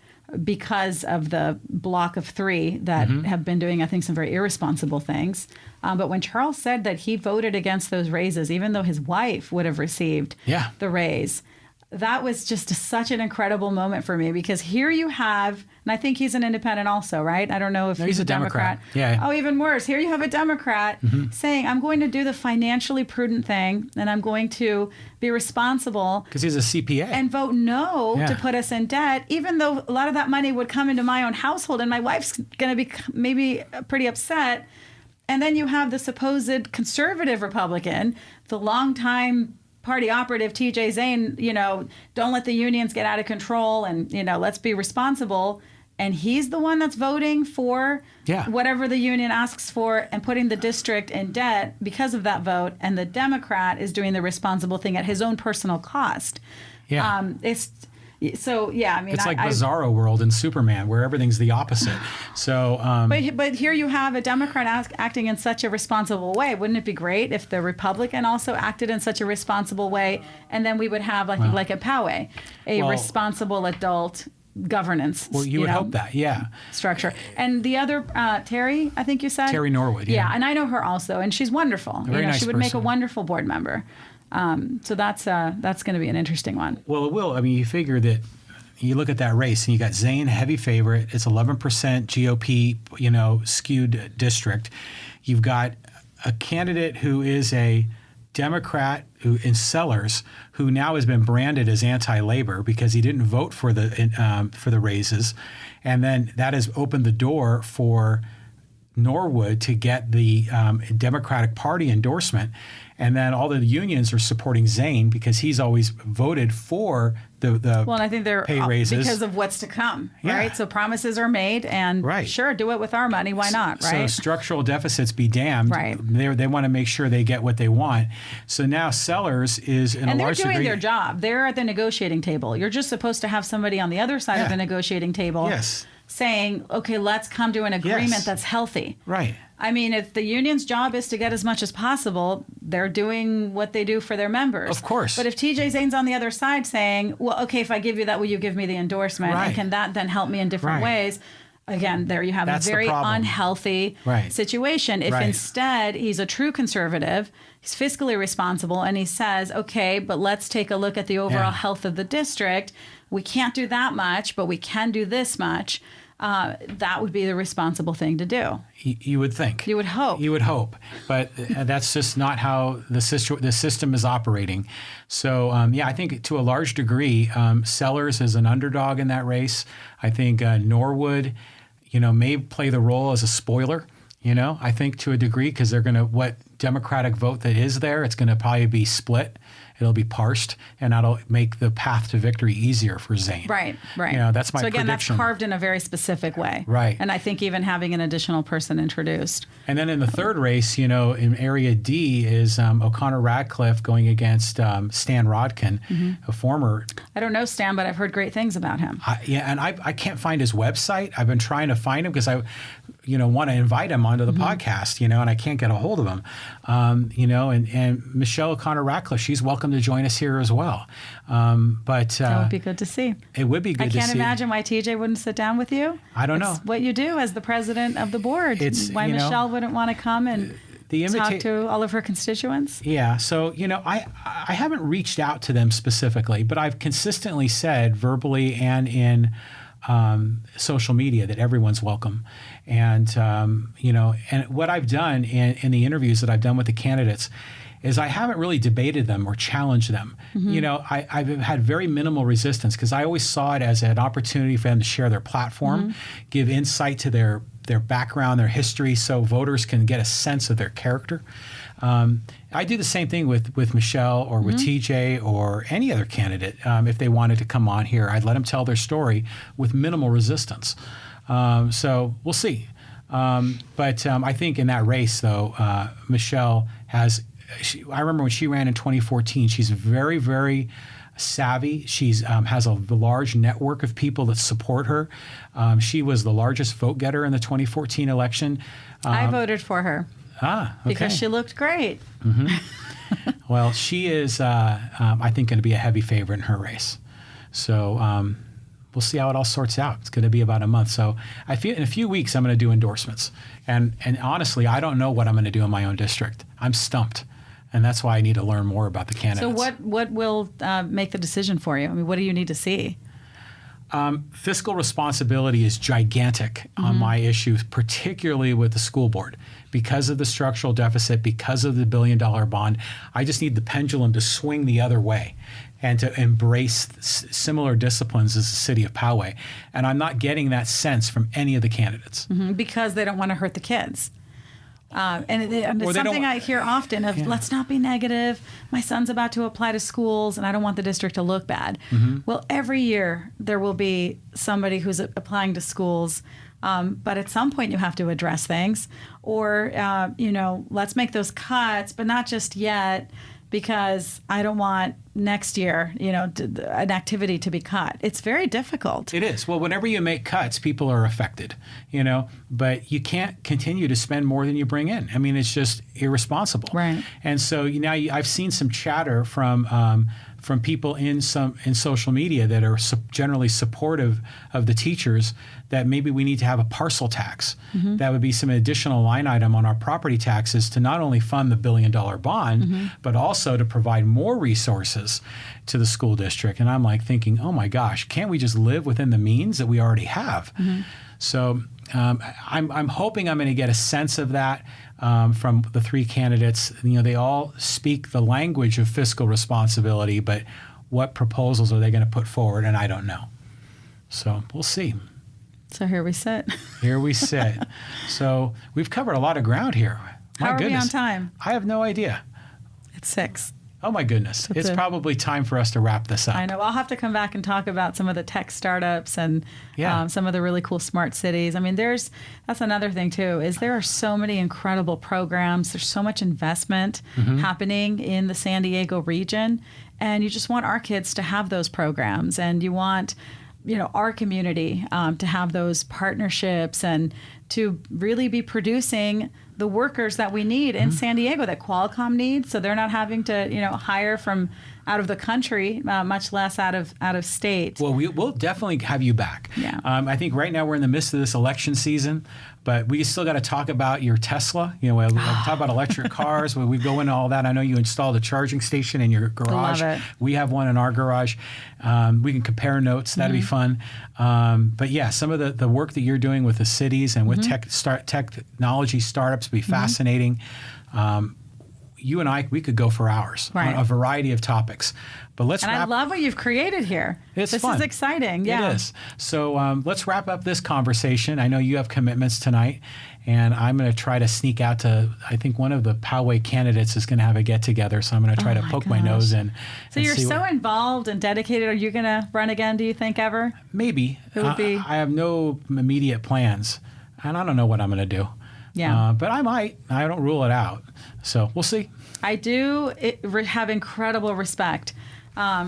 because of the block of three that have been doing, I think, some very irresponsible things. But when Charles said that he voted against those raises, even though his wife would have received the raise, that was just such an incredible moment for me, because here you have, and I think he's an independent also, right? I don't know if he's a Democrat. Yeah. Oh, even worse. Here you have a Democrat saying, I'm going to do the financially prudent thing, and I'm going to be responsible. Because he's a CPA. And vote no to put us in debt, even though a lot of that money would come into my own household, and my wife's going to be maybe pretty upset. And then you have the supposed conservative Republican, the longtime party operative TJ Zane, don't let the unions get out of control, and let's be responsible. And he's the one that's voting for whatever the union asks for and putting the district in debt because of that vote. And the Democrat is doing the responsible thing at his own personal cost. Yeah. It's like Bizarro World and Superman, where everything's the opposite. So, but here you have a Democrat acting in such a responsible way. Wouldn't it be great if the Republican also acted in such a responsible way, and then we would have, I think, like at Poway, responsible adult governance. Well, you would hope that, structure. And the other Terry, I think you said Terry Norwood. Yeah, and I know her also, and she's wonderful. Very nice she would person. make a wonderful board member. So that's going to be an interesting one. Well, it will. I mean, you figure that you look at that race and you got Zane, heavy favorite. It's 11% GOP, skewed district. You've got a candidate who is a Democrat who in Sellers, who now has been branded as anti-labor because he didn't vote for the raises, and then that has opened the door for Norwood to get the Democratic Party endorsement. And then all the unions are supporting Zane because he's always voted for the well, and I think they're pay raises because of what's to come, right? So promises are made, and sure, do it with our money. Why not, right? So structural deficits be damned. Right. They want to make sure they get what they want. So now Sellers is in and a large they're doing degree, their job. They're at the negotiating table. You're just supposed to have somebody on the other side of the negotiating table saying, okay, let's come to an agreement that's healthy. Right. I mean, if the union's job is to get as much as possible, they're doing what they do for their members. Of course. But if TJ Zane's on the other side saying, well, okay, if I give you that, will you give me the endorsement? And can that then help me in different ways? Again, there you have a very unhealthy situation. If instead he's a true conservative, he's fiscally responsible, and he says, okay, but let's take a look at the overall health of the district. We can't do that much, but we can do this much. That would be the responsible thing to do. You would think. You would hope. You would hope. But that's just not how the system is operating. So, I think to a large degree, Sellers is an underdog in that race. I think Norwood, may play the role as a spoiler, I think to a degree, because they're going to, what Democratic vote that is there, it's going to probably be split. It'll be parsed, and that'll make the path to victory easier for Zane. Right. That's my prediction. So again, that's carved in a very specific way. Right. And I think even having an additional person introduced. And then in the third race, in Area D is O'Connor Radcliffe going against Stan Rodkin, a former... I don't know Stan, but I've heard great things about him. And I can't find his website. I've been trying to find him because I want to invite him onto the podcast, and I can't get a hold of him. And Michelle O'Connor Radcliffe, she's welcome to join us here as well. But that would be good to see. It would be good to see. I can't imagine why TJ wouldn't sit down with you. I don't know. It's what you do as the president of the board. Why Michelle wouldn't want to come and talk to all of her constituents? Yeah. So, I haven't reached out to them specifically, but I've consistently said verbally and in social media that everyone's welcome. And, and what I've done in the interviews that I've done with the candidates is I haven't really debated them or challenged them. You know, I've had very minimal resistance because I always saw it as an opportunity for them to share their platform, give insight to their background, their history, so voters can get a sense of their character. I do the same thing with Michelle or with TJ or any other candidate. If they wanted to come on here, I'd let them tell their story with minimal resistance. So we'll see. But I think in that race, though, Michelle I remember when she ran in 2014, she's very, very savvy. She's has a large network of people that support her. She was the largest vote getter in the 2014 election. I voted for her. Okay. Because she looked great. Well, she is, I think, going to be a heavy favorite in her race. So we'll see how it all sorts out. It's going to be about a month. So I feel in a few weeks I'm going to do endorsements. And honestly, I don't know what I'm going to do in my own district. I'm stumped. And that's why I need to learn more about the candidates. So what will make the decision for you? I mean, what do you need to see? Fiscal responsibility is gigantic on my issues, particularly with the school board. Because of the structural deficit, because of the $1 billion bond, I just need the pendulum to swing the other way and to embrace similar disciplines as the city of Poway. And I'm not getting that sense from any of the candidates. Because they don't want to hurt the kids. And it's something I hear often of, let's not be negative. My son's about to apply to schools and I don't want the district to look bad. Well, every year there will be somebody who's applying to schools. But at some point you have to address things or, let's make those cuts, but not just yet because I don't want next year, an activity to be cut. It's very difficult. It is. Well, whenever you make cuts, people are affected, but you can't continue to spend more than you bring in. I mean, it's just irresponsible. Right. And so now I've seen some chatter from people in social media that are generally supportive of the teachers that maybe we need to have a parcel tax. That would be some additional line item on our property taxes to not only fund the $1 billion bond, but also to provide more resources to the school district. And I'm like thinking, oh my gosh, can't we just live within the means that we already have? So I'm hoping I'm going to get a sense of that from the three candidates. They all speak the language of fiscal responsibility, but what proposals are they going to put forward? And I don't know. So we'll see. So here we sit. Here we sit. So we've covered a lot of ground here. How are we on time? I have no idea. It's 6. Oh my goodness. It's probably time for us to wrap this up. I know. I'll have to come back and talk about some of the tech startups and some of the really cool smart cities. I mean, that's another thing too, is there are so many incredible programs. There's so much investment happening in the San Diego region. And you just want our kids to have those programs. And you want, our community to have those partnerships and to really be producing the workers that we need in San Diego that Qualcomm needs, so they're not having to hire from out of the country, much less out of state. Well, we'll definitely have you back. Yeah. I think right now we're in the midst of this election season, but we still got to talk about your Tesla. We'll talk about electric cars. We go into all that. I know you installed a charging station in your garage. Love it. We have one in our garage. We can compare notes. That'd be fun. But yeah, some of the work that you're doing with the cities and with technology startups would be fascinating. You and I, we could go for hours on a variety of topics. But let's wrap. I love what you've created here. This fun. Is exciting. Yeah. It is. So let's wrap up this conversation. I know you have commitments tonight, and I'm going to try to sneak out to, I think one of the Poway candidates is going to have a get-together, so I'm going to try to poke my nose in. So you're so involved and dedicated. Are you going to run again, do you think, ever? Maybe. Who would be? I have no immediate plans, and I don't know what I'm going to do. Yeah. But I might. I don't rule it out. So we'll see. I do have incredible respect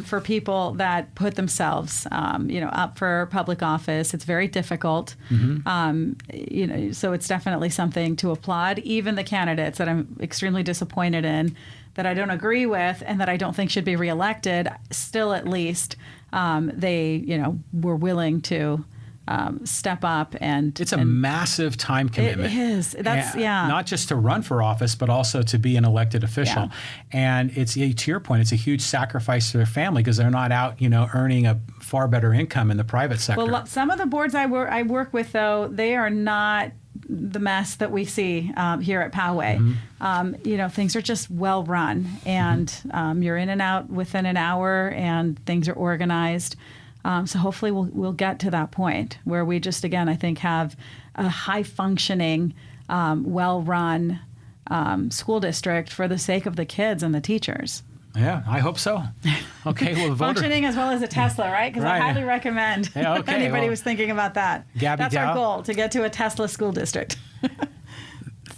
for people that put themselves, up for public office. It's very difficult. So it's definitely something to applaud. Even the candidates that I'm extremely disappointed in, that I don't agree with, and that I don't think should be reelected, still at least they, were willing to step up and it's a massive time commitment. It is. That's not just to run for office, but also to be an elected official. Yeah. And it's, to your point, it's a huge sacrifice to their family because they're not out, earning a far better income in the private sector. Well, some of the boards I work with, though, they are not the mess that we see here at Poway. Things are just well run, and you're in and out within an hour, and things are organized. So hopefully we'll get to that point where we just, again, I think, have a high functioning, well run school district for the sake of the kids and the teachers. Yeah, I hope so. Okay, well, functioning as well as a Tesla, right? Because Right. I highly recommend if anybody was thinking about that. Gaby That's Dow? our goal, to get to a Tesla school district.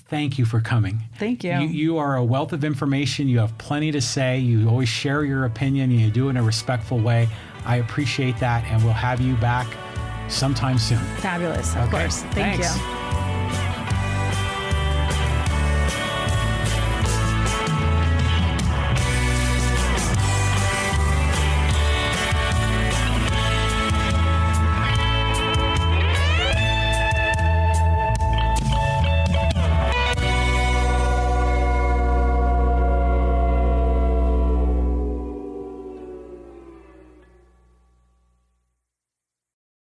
Thank you for coming. Thank you. You are a wealth of information. You have plenty to say. You always share your opinion, and you do it in a respectful way. I appreciate that, and we'll have you back sometime soon. Fabulous, of course. Thank Thanks. you.